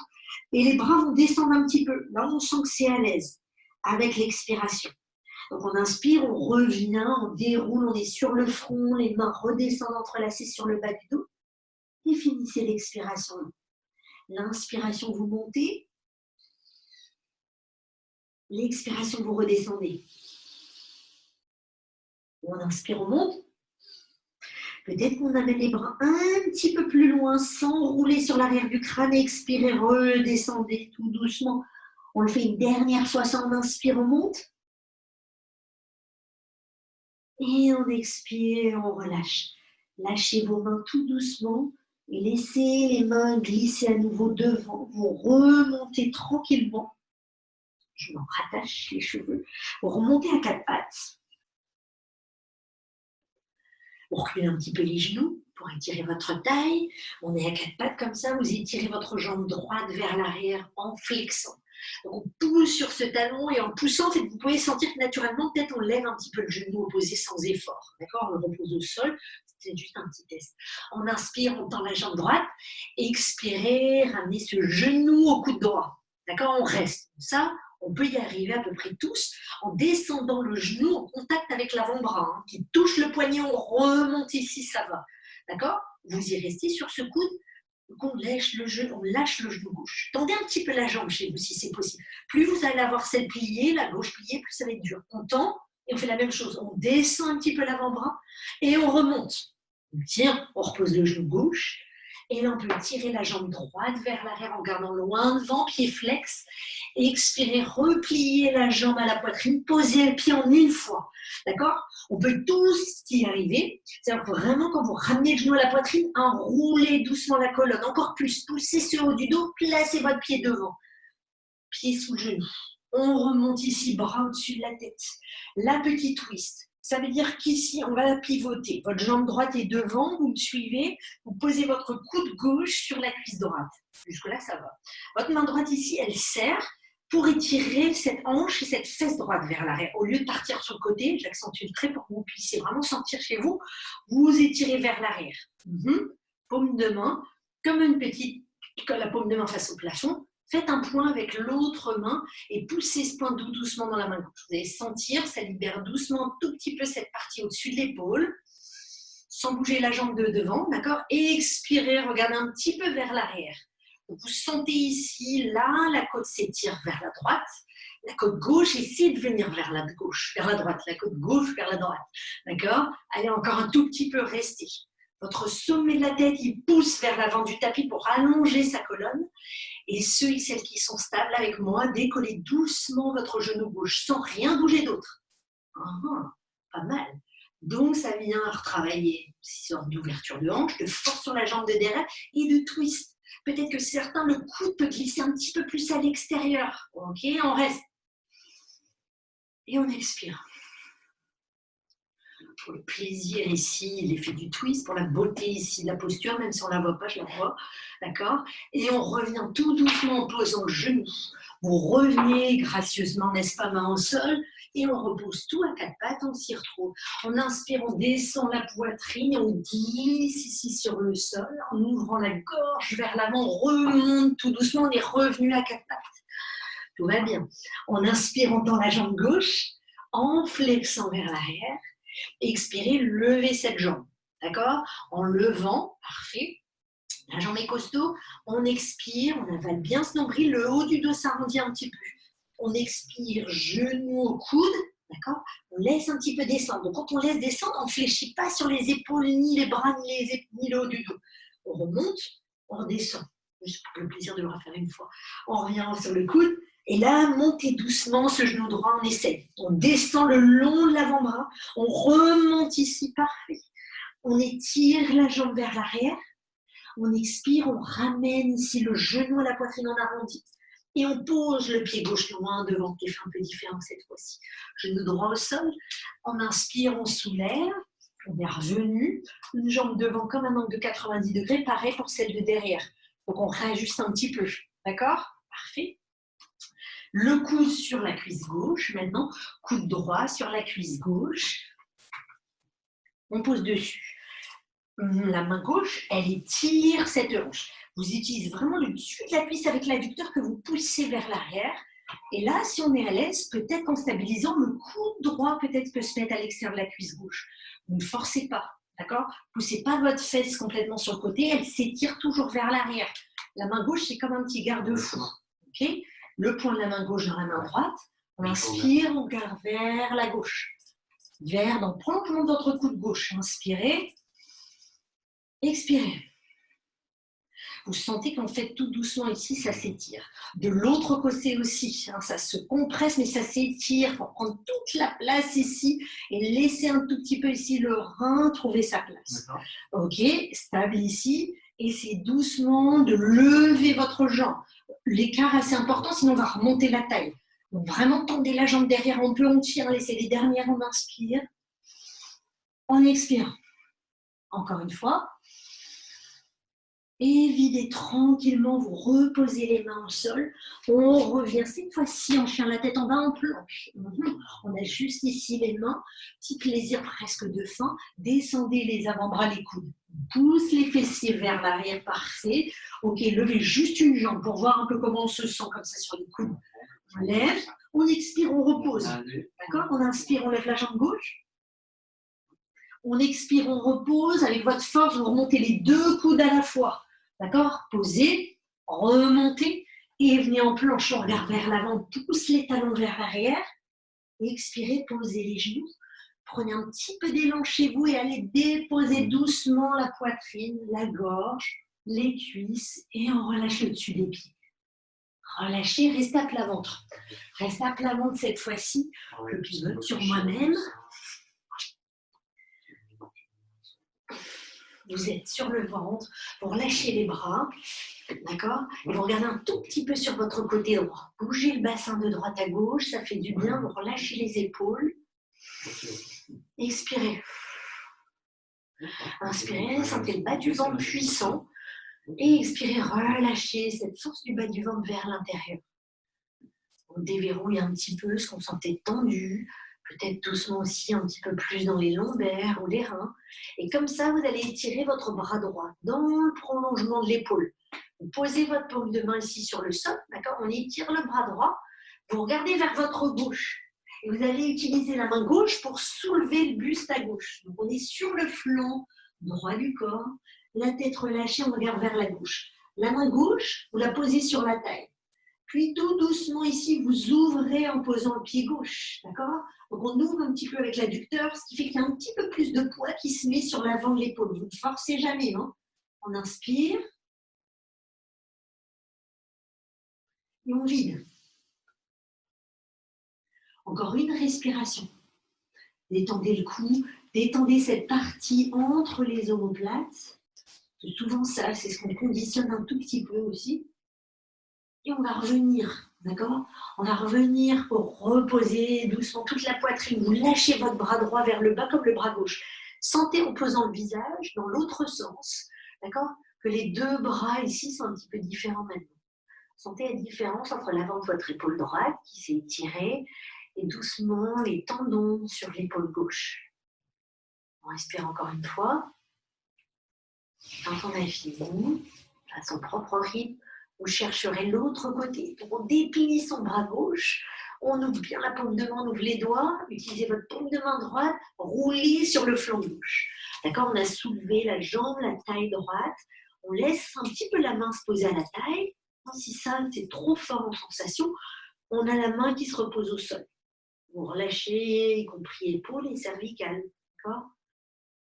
Et les bras vont descendre un petit peu. Là, on sent que c'est à l'aise avec l'expiration. Donc, on inspire, on revient, on déroule, on est sur le front, les mains redescendent entrelacées sur le bas du dos. Et finissez l'expiration. L'inspiration, vous montez. L'expiration, vous redescendez. On inspire, on monte. Peut-être qu'on amène les bras un petit peu plus loin sans rouler sur l'arrière du crâne. Expirez, redescendez tout doucement. On le fait une dernière fois, ça on inspire, on monte. Et on expire, on relâche. Lâchez vos mains tout doucement et laissez les mains glisser à nouveau devant. Vous remontez tranquillement. Je m'en rattache les cheveux. Vous remontez à 4 pattes. Vous reculez un petit peu les genoux pour étirer votre taille. On est à quatre pattes comme ça. Vous étirez votre jambe droite vers l'arrière en flexant. Donc on pousse sur ce talon et en poussant, vous pouvez sentir que naturellement, peut-être on lève un petit peu le genou opposé sans effort. D'accord? On le repose au sol. C'est juste un petit test. On inspire, on tend la jambe droite. Expirez, ramenez ce genou au coude droit. D'accord? On reste. Ça, on peut y arriver à peu près tous en descendant le genou en contact avec l'avant-bras, qui touche le poignet, on remonte ici, ça va. D'accord? Vous y restez sur ce coude. On lâche le genou gauche. Tendez un petit peu la jambe chez vous si c'est possible. Plus vous allez avoir celle pliée, la gauche pliée, plus ça va être dur. On tend et on fait la même chose. On descend un petit peu l'avant-bras et on remonte. On tire, on repose le genou gauche. Et là, on peut tirer la jambe droite vers l'arrière en gardant loin devant, pied flex. Expirez, repliez la jambe à la poitrine, posez le pied en une fois. D'accord? On peut tous y arriver. C'est-à-dire que vraiment, quand vous ramenez le genou à la poitrine, enroulez doucement la colonne. Encore plus, poussez ce haut du dos, placez votre pied devant. Pied sous le genou. On remonte ici, bras au-dessus de la tête. La petite twist. Ça veut dire qu'ici, on va pivoter. Votre jambe droite est devant, vous me suivez, vous posez votre coude gauche sur la cuisse droite. Jusque-là, ça va. Votre main droite ici, elle serre pour étirer cette hanche et cette fesse droite vers l'arrière. Au lieu de partir sur le côté, j'accentue le trait pour que vous puissiez vraiment sentir chez vous, vous étirez vers l'arrière. Paume de main, comme la paume de main face au plafond. Faites un point avec l'autre main et poussez ce point doucement dans la main gauche. Vous allez sentir, ça libère doucement un tout petit peu cette partie au-dessus de l'épaule, sans bouger la jambe de devant, d'accord? Et expirez, regardez un petit peu vers l'arrière. Vous sentez ici, là, la côte s'étire vers la droite, la côte gauche essaie de venir vers la droite, la côte gauche vers la droite, d'accord? Allez, encore un tout petit peu, restez. Votre sommet de la tête, il pousse vers l'avant du tapis pour allonger sa colonne. Et ceux et celles qui sont stables avec moi, décollez doucement votre genou gauche sans rien bouger d'autre. Pas mal. Donc, ça vient retravailler une sorte d'ouverture de hanche, de force sur la jambe de derrière et de twist. Peut-être que certains, le coude peut glisser un petit peu plus à l'extérieur. Ok, on reste. Et on expire. Pour le plaisir ici, l'effet du twist, pour la beauté ici de la posture, même si on ne la voit pas, je la vois, d'accord? Et on revient tout doucement en posant le genou. Vous revenez gracieusement, n'est-ce pas, main au sol, et on repose tout à quatre pattes, on s'y retrouve. On inspire, on descend la poitrine, on glisse ici sur le sol, en ouvrant la gorge vers l'avant, on remonte tout doucement, on est revenu à quatre pattes. Tout va bien. On inspire, on tend la jambe gauche, en flexant vers l'arrière. Expirez, levez cette jambe, d'accord? En levant, parfait. La jambe est costaud. On expire, on avale bien ce nombril, le haut du dos s'arrondit un petit peu. On expire, genou au coude, d'accord? On laisse un petit peu descendre. Donc quand on laisse descendre, on ne fléchit pas sur les épaules, ni les bras, ni le haut du dos. On remonte, on redescend. Juste pour le plaisir de le refaire une fois. On revient sur le coude. Et là, montez doucement ce genou droit, on essaie. On descend le long de l'avant-bras, on remonte ici, parfait. On étire la jambe vers l'arrière, on expire, on ramène ici le genou à la poitrine en arrondi. Et on pose le pied gauche loin devant, qui est un peu différent cette fois-ci. Genou droit au sol, on inspire, on soulève, on est revenu. Une jambe devant comme un angle de 90 degrés, pareil pour celle de derrière. Donc on réajuste un petit peu, d'accord? Parfait. Le coude sur la cuisse gauche, maintenant, coude droit sur la cuisse gauche. On pose dessus. La main gauche, elle étire cette hanche. Vous utilisez vraiment le dessus de la cuisse avec l'adducteur que vous poussez vers l'arrière. Et là, si on est à l'aise, peut-être qu'en stabilisant, le coude droit peut-être peut se mettre à l'extérieur de la cuisse gauche. Vous ne forcez pas, d'accord? Poussez pas votre fesse complètement sur le côté, elle s'étire toujours vers l'arrière. La main gauche, c'est comme un petit garde-fou. Ok? Le point de la main gauche dans la main droite, on inspire, on garde vers la gauche. Vers, dans le prolongement de votre coude gauche. Inspirez, expirez. Vous sentez qu'en fait tout doucement ici, ça s'étire. De l'autre côté aussi, ça se compresse, mais ça s'étire pour prendre toute la place ici et laisser un tout petit peu ici le rein trouver sa place. Ok, stable ici. Essayez doucement de lever votre jambe. L'écart assez important, sinon on va remonter la taille. Donc vraiment tendez la jambe derrière, on peut, on tire, laissez les dernières, on inspire. On expire. Encore une fois. Et videz tranquillement, vous reposez les mains au sol. On revient cette fois-ci en chien la tête en bas en planche. On ajuste ici les mains. Petit plaisir presque de fin. Descendez les avant-bras, les coudes. Pousse les fessiers vers l'arrière, parfait. Ok, levez juste une jambe pour voir un peu comment on se sent comme ça sur les coudes. On lève, on expire, on repose. D'accord? On inspire, on lève la jambe gauche. On expire, on repose. Avec votre force, vous remontez les deux coudes à la fois. D'accord? Posez, remontez et venez en planche. On regarde vers l'avant, pousse les talons vers l'arrière. Expirez, posez les genoux. Prenez un petit peu d'élan chez vous et allez déposer doucement la poitrine, la gorge, les cuisses et on relâche le dessus des pieds. Relâchez, restez à plat ventre. Restez à plat ventre cette fois-ci. Je pivote sur moi-même. Vous êtes sur le ventre, vous relâchez les bras, d'accord? Et vous regardez un tout petit peu sur votre côté droit. Bougez le bassin de droite à gauche, ça fait du bien. Vous relâchez les épaules. Expirez. Inspirez, sentez le bas du ventre puissant. Et expirez, relâchez cette force du bas du ventre vers l'intérieur. On déverrouille un petit peu ce qu'on sentait tendu. Peut-être doucement aussi un petit peu plus dans les lombaires ou les reins. Et comme ça, vous allez étirer votre bras droit dans le prolongement de l'épaule. Vous posez votre paume de main ici sur le sol, d'accord? On étire le bras droit. Vous regardez vers votre gauche. Et vous allez utiliser la main gauche pour soulever le buste à gauche. Donc on est sur le flanc droit du corps. La tête relâchée, on regarde vers la gauche. La main gauche, vous la posez sur la taille. Puis tout doucement ici, vous ouvrez en posant le pied gauche, d'accord? Donc on ouvre un petit peu avec l'adducteur, ce qui fait qu'il y a un petit peu plus de poids qui se met sur l'avant de l'épaule. Vous ne forcez jamais, hein? On inspire. Et on vide. Encore une respiration. Détendez le cou, détendez cette partie entre les omoplates. C'est souvent ça, c'est ce qu'on conditionne un tout petit peu aussi. Et on va revenir, d'accord? On va revenir pour reposer doucement toute la poitrine. Vous lâchez votre bras droit vers le bas comme le bras gauche. Sentez en posant le visage dans l'autre sens, d'accord? Que les deux bras ici sont un petit peu différents maintenant. Sentez la différence entre l'avant de votre épaule droite qui s'est étirée et doucement les tendons sur l'épaule gauche. On respire encore une fois. Quand on a fini, à son propre rythme, vous chercherez l'autre côté. Donc on déplie son bras gauche, on ouvre bien la paume de main, on ouvre les doigts, utilisez votre paume de main droite, roulez sur le flanc gauche. D'accord? On a soulevé la jambe, la taille droite, on laisse un petit peu la main se poser à la taille. Si ça, c'est trop fort en sensation, on a la main qui se repose au sol. Vous relâchez, y compris épaules et cervicales. D'accord?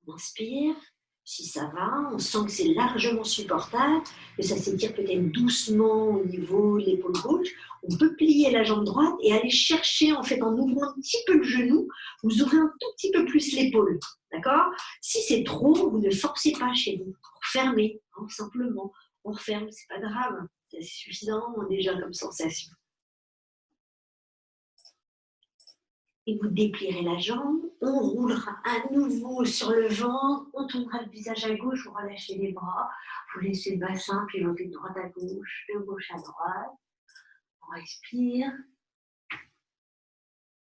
On inspire. Si ça va, on sent que c'est largement supportable, que ça s'étire peut-être doucement au niveau de l'épaule gauche. On peut plier la jambe droite et aller chercher, en fait, en ouvrant un petit peu le genou, vous ouvrez un tout petit peu plus l'épaule. D'accord? Si c'est trop, vous ne forcez pas chez vous. Fermez, hein, simplement. On referme, c'est pas grave. C'est suffisant déjà comme sensation. Et vous déplierez la jambe, on roulera à nouveau sur le ventre, on tournera le visage à gauche, vous relâchez les bras, vous laissez le bassin pivoter de droite à gauche, de gauche à droite. On respire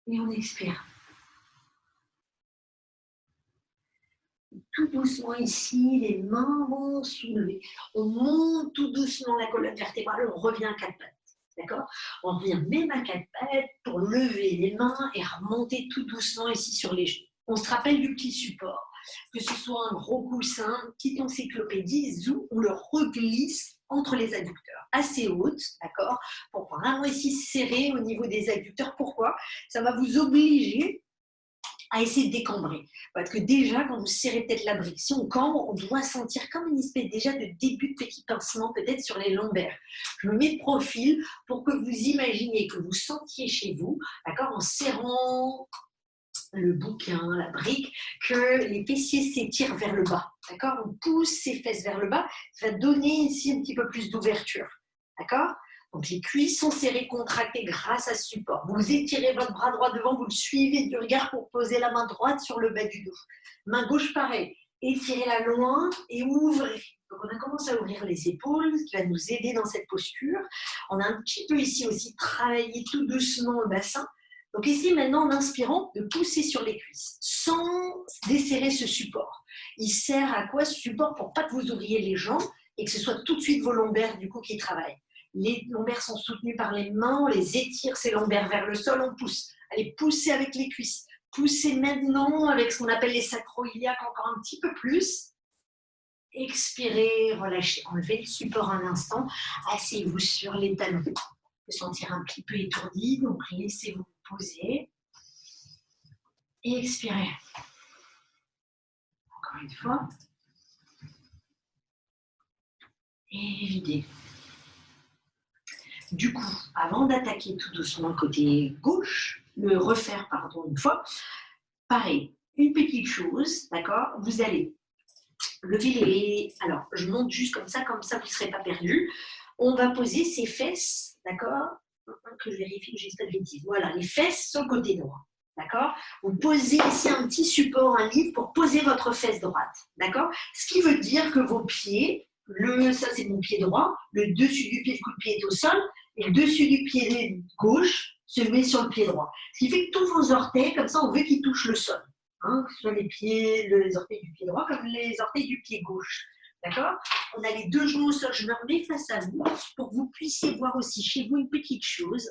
et on expire. Tout doucement ici, les mains vont soulever. On monte tout doucement la colonne vertébrale, on revient à quatre pattes. D'accord? On revient même à quatre pattes pour lever les mains et remonter tout doucement ici sur les genoux. On se rappelle du petit support, que ce soit un gros coussin, petite encyclopédie, ou on le reglisse entre les adducteurs, assez haute, d'accord? Pour vraiment ici serrer au niveau des adducteurs. Pourquoi? Ça va vous obliger à essayer de décambrer. Parce que déjà, quand vous serrez peut-être la brique, si on cambre, on doit sentir comme une espèce déjà de début de petit pincement, peut-être sur les lombaires. Je me mets de profil pour que vous imaginiez, que vous sentiez chez vous, d'accord, en serrant le bouquin, la brique, que les fessiers s'étirent vers le bas. D'accord? On pousse ses fesses vers le bas, ça va donner ici un petit peu plus d'ouverture. D'accord? Donc les cuisses sont serrées, contractées grâce à ce support. Vous étirez votre bras droit devant, vous le suivez du regard pour poser la main droite sur le bas du dos. Main gauche, pareil. Étirez-la loin et ouvrez. Donc, on a commencé à ouvrir les épaules, ce qui va nous aider dans cette posture. On a un petit peu ici aussi travaillé tout doucement le bassin. Donc ici, maintenant, en inspirant, de pousser sur les cuisses, sans desserrer ce support. Il sert à quoi ce support? Pour pas que vous ouvriez les jambes et que ce soit tout de suite vos lombaires du coup qui travaillent. Les lombaires sont soutenus par les mains, on les étire, ces lombaires vers le sol, on pousse. Allez, poussez avec les cuisses. Poussez maintenant avec ce qu'on appelle les sacro-iliaques encore un petit peu plus. Expirez, relâchez, enlevez le support un instant. Asseyez-vous sur les talons. Vous pouvez sentir un petit peu étourdi, donc laissez-vous poser. Et expirez. Encore une fois. Et videz. Du coup, avant d'attaquer tout doucement le côté gauche, le refaire, pardon, une fois, pareil, une petite chose, d'accord? Vous allez lever les... Alors, je monte juste comme ça vous ne serez pas perdu. On va poser ses fesses, d'accord? Que je vérifie que je ne dis pas de bêtises. Voilà, les fesses sur le côté droit, d'accord? Vous posez ici un petit support, un livre pour poser votre fesse droite, d'accord? Ce qui veut dire que vos pieds, ça c'est mon pied droit, le dessus du pied, le coup de pied est au sol, et le dessus du pied gauche se met sur le pied droit. Ce qui fait que tous vos orteils, comme ça, on veut qu'ils touchent le sol. Hein, que ce soit les orteils du pied droit comme les orteils du pied gauche. D'accord? On a les deux genoux au sol. Je me remets face à vous pour que vous puissiez voir aussi chez vous une petite chose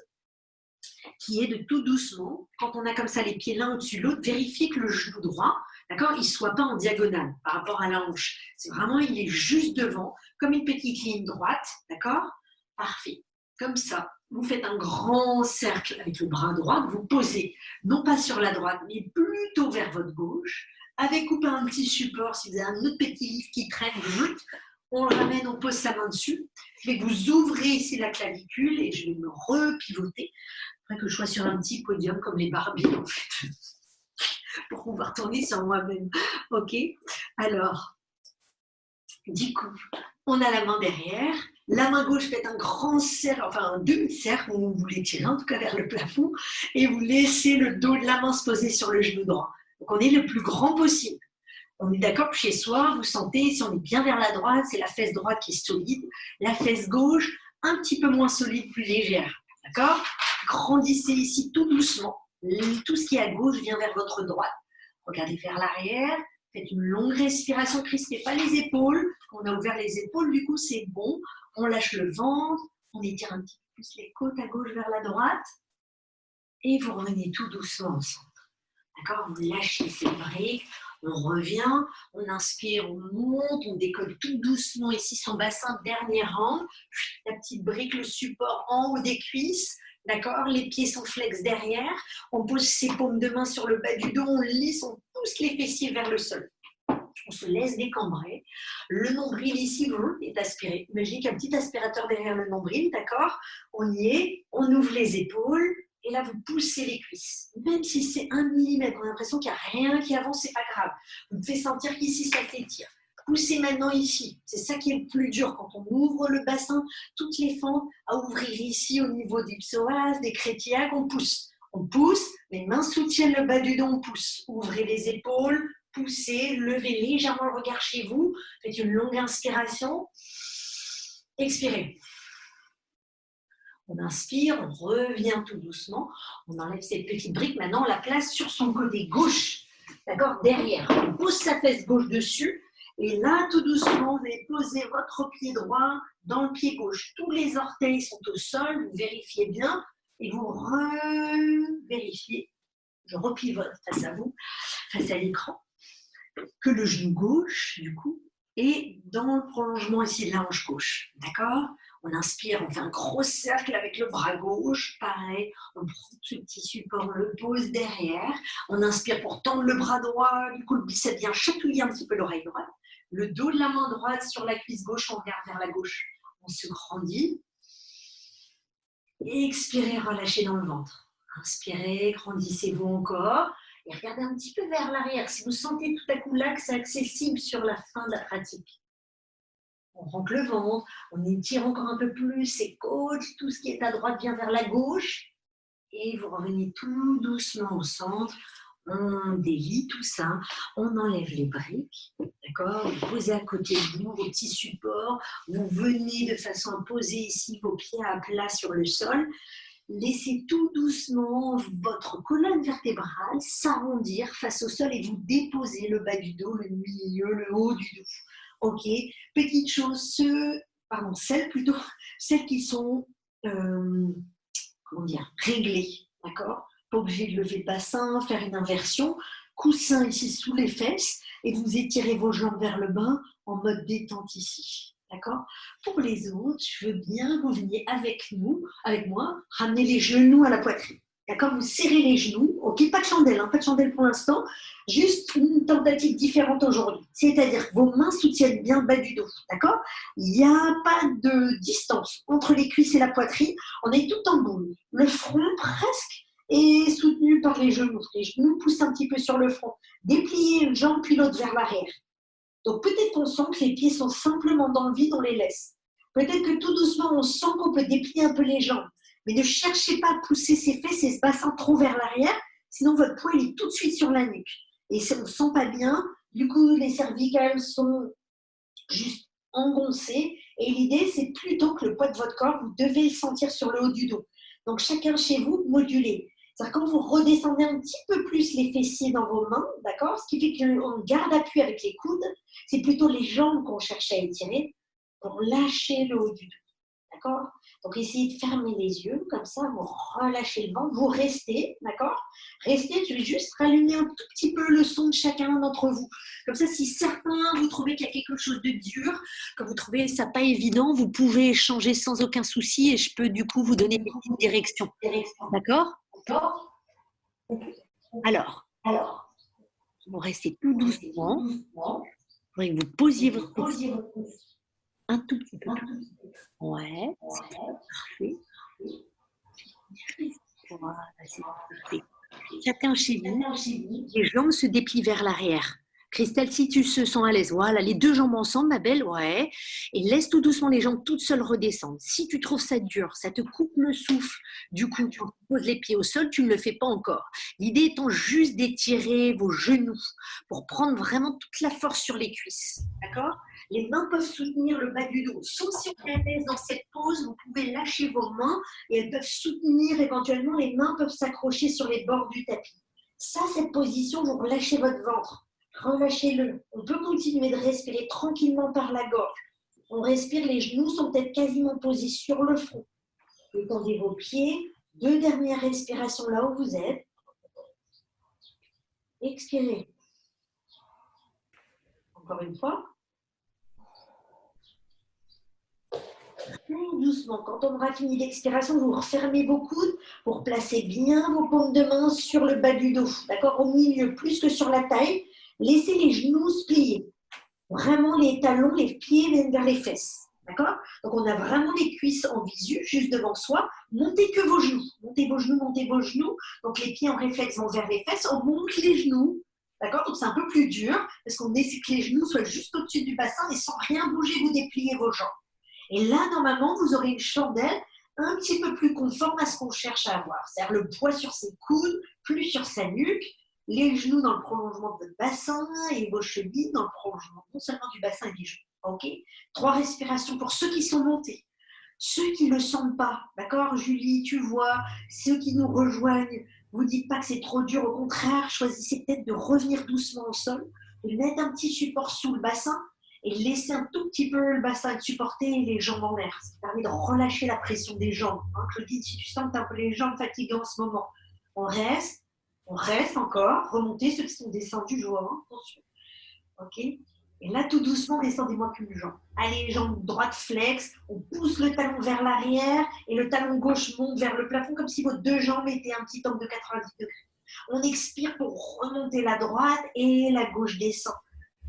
qui est de tout doucement, quand on a comme ça les pieds l'un au-dessus de l'autre, vérifier que le genou droit, d'accord, il ne soit pas en diagonale par rapport à la hanche. C'est vraiment, il est juste devant, comme une petite ligne droite, d'accord? Parfait. Comme ça, vous faites un grand cercle avec le bras droit, vous posez, non pas sur la droite, mais plutôt vers votre gauche, avec ou pas un petit support, si vous avez un autre petit livre qui traîne, on le ramène, on pose sa main dessus. Je vais vous ouvrir ici la clavicule et je vais me repivoter. Après que je sois sur un petit podium comme les Barbies, en fait, pour pouvoir tourner sur moi-même. Ok? Alors, du coup, on a la main derrière. La main gauche, faites un grand cercle, enfin un demi-cercle, où vous l'étirez en tout cas vers le plafond, et vous laissez le dos de la main se poser sur le genou droit. Donc on est le plus grand possible. On est d'accord que chez soi, vous sentez, si on est bien vers la droite, c'est la fesse droite qui est solide, la fesse gauche, un petit peu moins solide, plus légère. D'accord? Grandissez ici tout doucement. Tout ce qui est à gauche vient vers votre droite. Regardez vers l'arrière. Faites une longue respiration, crispez pas les épaules. Quand on a ouvert les épaules, du coup, c'est bon. On lâche le ventre, on étire un petit peu plus les côtes à gauche vers la droite. Et vous revenez tout doucement ensemble. D'accord? Vous lâchez ces briques. On revient, on inspire, on monte, on décolle tout doucement ici son bassin, dernier rang. La petite brique, le support en haut des cuisses. D'accord? Les pieds sont flex derrière. On pose ses paumes de main sur le bas du dos, on lisse, on pousse les fessiers vers le sol. On se laisse décambrer. Le nombril ici est aspiré. Imaginez qu'il y a un petit aspirateur derrière le nombril, d'accord? On y est, on ouvre les épaules. Et là, vous poussez les cuisses. Même si c'est 1 millimètre, on a l'impression qu'il n'y a rien qui avance, c'est pas grave. Vous pouvez sentir qu'ici, ça s'étire. Poussez maintenant ici. C'est ça qui est le plus dur. Quand on ouvre le bassin, toutes les fentes à ouvrir ici au niveau des psoas, des crétillacs, on pousse. On pousse, les mains soutiennent le bas du dos, on pousse. Ouvrez les épaules, poussez, levez légèrement le regard chez vous. Faites une longue inspiration. Expirez. On inspire, on revient tout doucement, on enlève cette petite brique, maintenant on la place sur son côté gauche, d'accord, derrière. On pose sa fesse gauche dessus, et là, tout doucement, vous allez poser votre pied droit dans le pied gauche. Tous les orteils sont au sol, vous vérifiez bien, et vous vérifiez, je repivote face à vous, face à l'écran, que le genou gauche, du coup, est dans le prolongement ici de la hanche gauche, d'accord? On inspire, on fait un gros cercle avec le bras gauche, pareil, on prend ce petit support, on le pose derrière, on inspire pour tendre le bras droit, du coup le biceps vient chatouiller un petit peu l'oreille droite, le dos de la main droite sur la cuisse gauche, on regarde vers la gauche, on se grandit, et expirez, relâchez dans le ventre, inspirez, grandissez-vous encore, et regardez un petit peu vers l'arrière, si vous sentez tout à coup là que c'est accessible sur la fin de la pratique. On rentre le ventre, on étire encore un peu plus ses côtes, tout ce qui est à droite vient vers la gauche. Et vous revenez tout doucement au centre. On délie tout ça, on enlève les briques. d'accord? Vous posez à côté de vous vos petits supports, vous venez de façon à poser ici vos pieds à plat sur le sol. Laissez tout doucement votre colonne vertébrale s'arrondir face au sol et vous déposez le bas du dos, le milieu, le haut du dos. Ok, petite chose, celles qui sont réglées, d'accord? Pas obligé de lever le bassin, faire une inversion, coussin ici sous les fesses et vous étirez vos jambes vers le bas en mode détente ici. D'accord? Pour les autres, je veux bien que vous veniez avec moi, ramener les genoux à la poitrine. D'accord? Vous serrez les genoux. Ok, pas de chandelle pour l'instant. Juste une tentative différente aujourd'hui. C'est-à-dire que vos mains soutiennent bien le bas du dos. D'accord? Il n'y a pas de distance entre les cuisses et la poitrine. On est tout en boule. Le front presque est soutenu par les genoux. Les genoux poussent un petit peu sur le front. Dépliez une jambe puis l'autre vers l'arrière. Donc peut-être qu'on sent que les pieds sont simplement dans le vide, on les laisse. Peut-être que tout doucement, on sent qu'on peut déplier un peu les jambes. Mais ne cherchez pas à pousser ses fesses et ce bassin trop vers l'arrière, sinon votre poids il est tout de suite sur la nuque. Et on ne sent pas bien, du coup les cervicales sont juste engoncées. Et l'idée, c'est plutôt que le poids de votre corps, vous devez le sentir sur le haut du dos. Donc chacun chez vous, modulez. C'est-à-dire quand vous redescendez un petit peu plus les fessiers dans vos mains, d'accord? Ce qui fait qu'on garde appui avec les coudes, c'est plutôt les jambes qu'on cherche à étirer pour lâcher le haut du dos, d'accord? Donc essayez de fermer les yeux, comme ça, vous relâchez le ventre, vous restez, d'accord? Restez, je vais juste rallumer un tout petit peu le son de chacun d'entre vous. Comme ça, si certains, vous trouvez qu'il y a quelque chose de dur, que vous trouvez ça pas évident, vous pouvez échanger sans aucun souci et je peux du coup vous donner des petites directions. D'accord? Alors, vous restez tout doucement. Il faudrait que vous posiez votre pouce un tout petit peu. Ouais, c'est parfait. Voilà, c'est parfait. Chacun chez vous, les jambes se déplient vers l'arrière. Christelle, si tu se sens à l'aise, voilà, les deux jambes ensemble, ma belle, ouais. Et laisse tout doucement les jambes toutes seules redescendre. Si tu trouves ça dur, ça te coupe le souffle, du coup, tu poses les pieds au sol, tu ne le fais pas encore. L'idée étant juste d'étirer vos genoux pour prendre vraiment toute la force sur les cuisses. D'accord? Les mains peuvent soutenir le bas du dos. Sauf si on est à l'aise dans cette pose, vous pouvez lâcher vos mains et elles peuvent soutenir éventuellement, les mains peuvent s'accrocher sur les bords du tapis. Ça, cette position, vous relâchez votre ventre. Relâchez-le. On peut continuer de respirer tranquillement par la gorge. On respire, les genoux sont peut-être quasiment posés sur le front. Étendez vos pieds. 2 dernières respirations là où vous êtes. Expirez. Encore une fois. Doucement, quand on aura fini l'expiration, vous refermez vos coudes pour placer bien vos paumes de main sur le bas du dos, d'accord? Au milieu, plus que sur la taille. Laissez les genoux se plier. Vraiment, les talons, les pieds viennent vers les fesses, d'accord? Donc, on a vraiment les cuisses en visu, juste devant soi. Montez que vos genoux. Montez vos genoux, montez vos genoux. Donc, les pieds en réflexe vont vers les fesses. On monte les genoux, d'accord? Donc, c'est un peu plus dur parce qu'on essaie que les genoux soient juste au-dessus du bassin et sans rien bouger, vous dépliez vos jambes. Et là, normalement, vous aurez une chandelle un petit peu plus conforme à ce qu'on cherche à avoir. C'est-à-dire le poids sur ses coudes, plus sur sa nuque, les genoux dans le prolongement de votre bassin et vos chevilles dans le prolongement non seulement du bassin et des genoux. Ok? 3 respirations pour ceux qui sont montés. Ceux qui ne le sentent pas, d'accord, Julie, tu vois, ceux qui nous rejoignent, vous ne dites pas que c'est trop dur, au contraire, choisissez peut-être de revenir doucement au sol, de mettre un petit support sous le bassin et laisser un tout petit peu le bassin être supporté et les jambes en l'air. Ça permet de relâcher la pression des jambes. Hein. Claudine, si tu sens que tu as un peu les jambes fatiguées en ce moment, on reste encore, remontez ceux qui sont descendus, je vois, hein, attention. Ok? Et là, tout doucement, descendez-moi qu'une jambe. Allez, jambe droite flex, on pousse le talon vers l'arrière et le talon gauche monte vers le plafond comme si vos 2 jambes étaient un petit angle de 90 degrés. On expire pour remonter la droite et la gauche descend.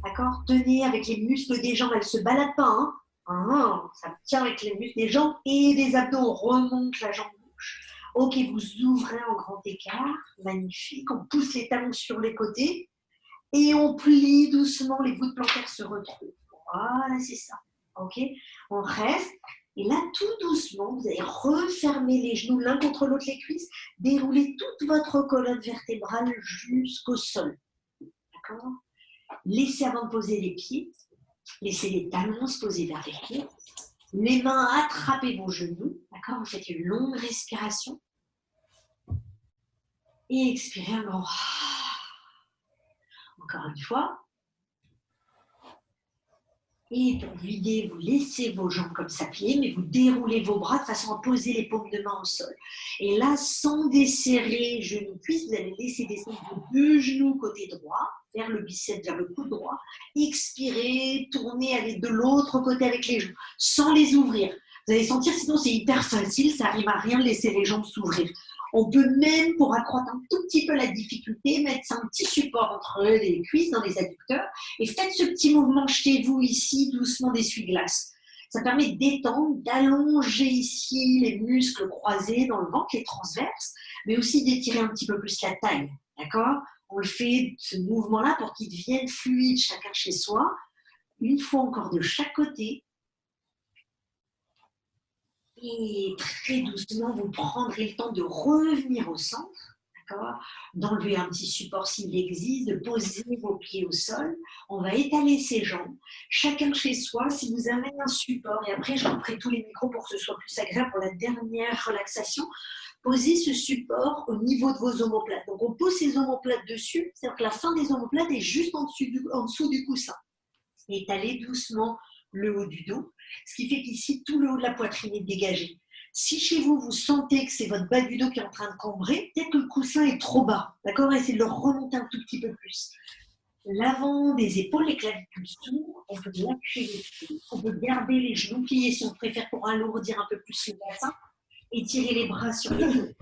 D'accord? Tenez avec les muscles des jambes, elles ne se baladent pas. Hein? Ça tient avec les muscles des jambes et des abdos. On remonte la jambe gauche. Ok, vous ouvrez en grand écart. Magnifique. On pousse les talons sur les côtés. Et on plie doucement, les voûtes plantaires se retrouvent. Voilà, c'est ça. Ok? On reste. Et là, tout doucement, vous allez refermer les genoux l'un contre l'autre, les cuisses. Dérouler toute votre colonne vertébrale jusqu'au sol. D'accord? Laissez avant de poser les pieds, laissez les talons se poser vers les pieds. Les mains, attrapez vos genoux, d'accord? Vous faites une longue respiration. Et expirez un grand. Encore une fois. Et pour vider, vous laissez vos jambes comme ça pliées, mais vous déroulez vos bras de façon à poser les paumes de main au sol. Et là, sans desserrer genoux-cuisses, vous allez laisser descendre vos deux genoux côté droit, vers le biceps, vers le coude droit. Expirez, tournez, allez de l'autre côté avec les genoux, sans les ouvrir. Vous allez sentir, sinon c'est hyper facile, ça n'arrive à rien de laisser les jambes s'ouvrir. On peut même, pour accroître un tout petit peu la difficulté, mettre un petit support entre les cuisses dans les adducteurs et faites ce petit mouvement chez vous ici, doucement d'essuie-glace. Ça permet de détendre, d'allonger ici les muscles croisés dans le ventre, les transverses, mais aussi d'étirer un petit peu plus la taille, d'accord? On le fait, ce mouvement-là, pour qu'il devienne fluide chacun chez soi. Une fois encore de chaque côté. Et très doucement, vous prendrez le temps de revenir au centre, d'accord, d'enlever un petit support s'il existe, de poser vos pieds au sol. On va étaler ses jambes, chacun chez soi. Si vous avez un support, et après je couperai tous les micros pour que ce soit plus agréable pour la dernière relaxation, posez ce support au niveau de vos omoplates. Donc on pose ses omoplates dessus, c'est-à-dire que la fin des omoplates est juste en dessous du coussin. Étalez doucement le haut du dos, ce qui fait qu'ici, tout le haut de la poitrine est dégagé. Si chez vous, vous sentez que c'est votre bas du dos qui est en train de cambrer, peut-être que le coussin est trop bas, d'accord? Essayez de le remonter un tout petit peu plus. L'avant des épaules, les clavicules s'ouvrent, on peut lâcher les pieds, on peut garder les genoux pliés si on préfère pour alourdir un peu plus le bassin, et tirer les bras sur les genoux.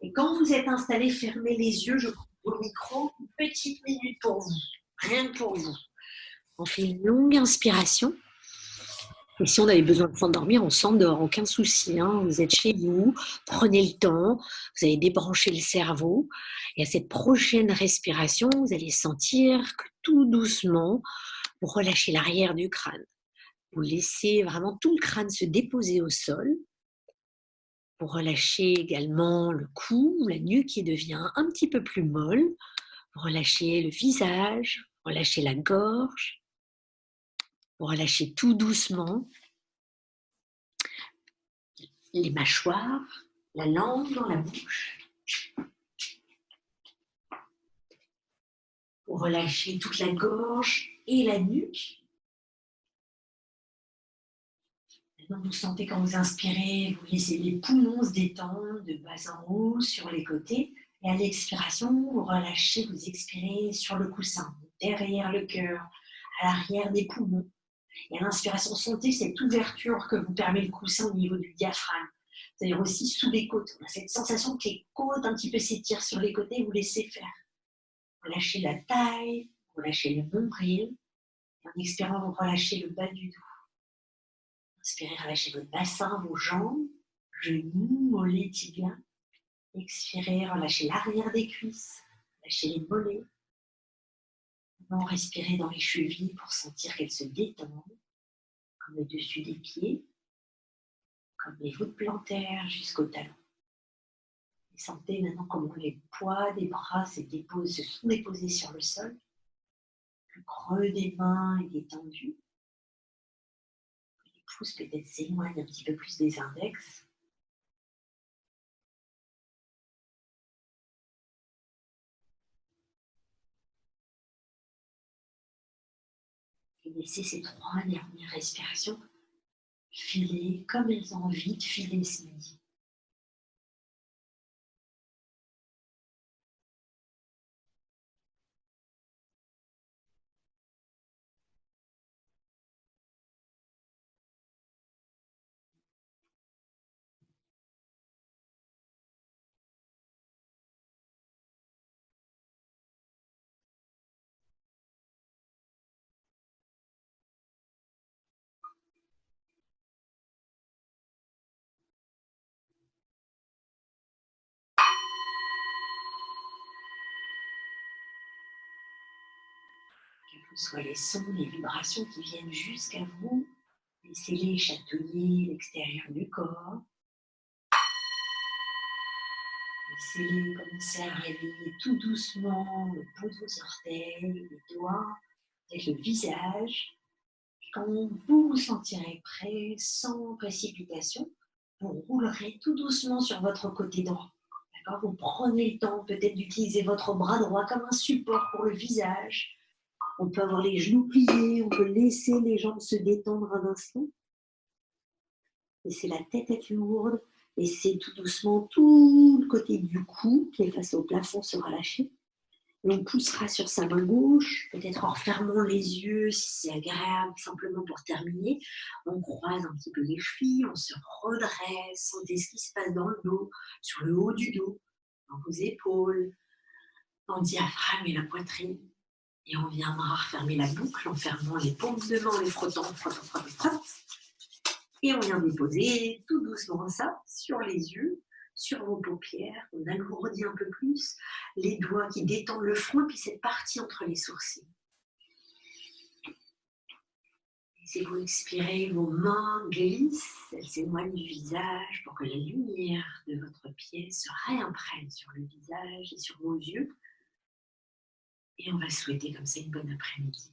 Et quand vous êtes installé, fermez les yeux, je coupe vos micros, une petite minute pour vous, rien que pour vous. On fait une longue inspiration. Et si on avait besoin de s'endormir, on s'endort, aucun souci. Hein. Vous êtes chez vous, prenez le temps, vous allez débrancher le cerveau. Et à cette prochaine respiration, vous allez sentir que tout doucement, vous relâchez l'arrière du crâne. Vous laissez vraiment tout le crâne se déposer au sol. Vous relâchez également le cou, la nuque qui devient un petit peu plus molle. Vous relâchez le visage, vous relâchez la gorge. Vous relâchez tout doucement les mâchoires, la langue dans la bouche. Vous relâchez toute la gorge et la nuque. Maintenant, vous sentez quand vous inspirez, vous laissez les poumons se détendre de bas en haut sur les côtés. Et à l'expiration, vous relâchez, vous expirez sur le coussin, derrière le cœur, à l'arrière des poumons. Et à l'inspiration, sentez cette ouverture que vous permet le coussin au niveau du diaphragme. C'est-à-dire aussi sous les côtes. On a cette sensation que les côtes un petit peu s'étirent sur les côtés, vous laissez faire. Vous lâchez la taille, vous lâchez le nombril. Et en expirant, vous relâchez le bas du dos. Inspirez, relâchez votre bassin, vos jambes, genoux, mollets, tibias. Expirez, relâchez l'arrière des cuisses, lâchez les mollets. Maintenant, respirez dans les chevilles pour sentir qu'elles se détendent, comme le dessus des pieds, comme les voûtes plantaires jusqu'au talon. Et sentez maintenant comment les poids des bras se sont déposés sur le sol. Le creux des mains est détendu. Les pouces peut-être s'éloignent un petit peu plus des index. Et laissez ces 3 dernières respirations filer comme elles ont envie de filer ce midi. Quels que soient les sons, les vibrations qui viennent jusqu'à vous, laissez-les chatouiller l'extérieur du corps. Laissez-les commencer à réveiller tout doucement le bout de vos orteils, les doigts, avec le visage. Quand vous vous sentirez prêt, sans précipitation, vous roulerez tout doucement sur votre côté droit. D'accord? Vous prenez le temps peut-être d'utiliser votre bras droit comme un support pour le visage. On peut avoir les genoux pliés, on peut laisser les jambes se détendre un instant. Laissez la tête être lourde. Laissez tout doucement tout le côté du cou qui est face au plafond se relâcher. Et on poussera sur sa main gauche, peut-être en refermant les yeux si c'est agréable, simplement pour terminer. On croise un petit peu les chevilles, on se redresse, sentez ce qui se passe dans le dos, sur le haut du dos, dans vos épaules, dans le diaphragme et la poitrine. Et on viendra refermer la boucle en fermant les paumes de main, en les frottant, frottant, frottant, frottant. Et on vient déposer tout doucement ça sur les yeux, sur vos paupières. On alourdit un peu plus les doigts qui détendent le front et puis cette partie entre les sourcils. Si vous expirez, vos mains glissent, elles s'éloignent du visage pour que la lumière de votre pied se réimprègne sur le visage et sur vos yeux. Et on va souhaiter comme ça une bonne après-midi.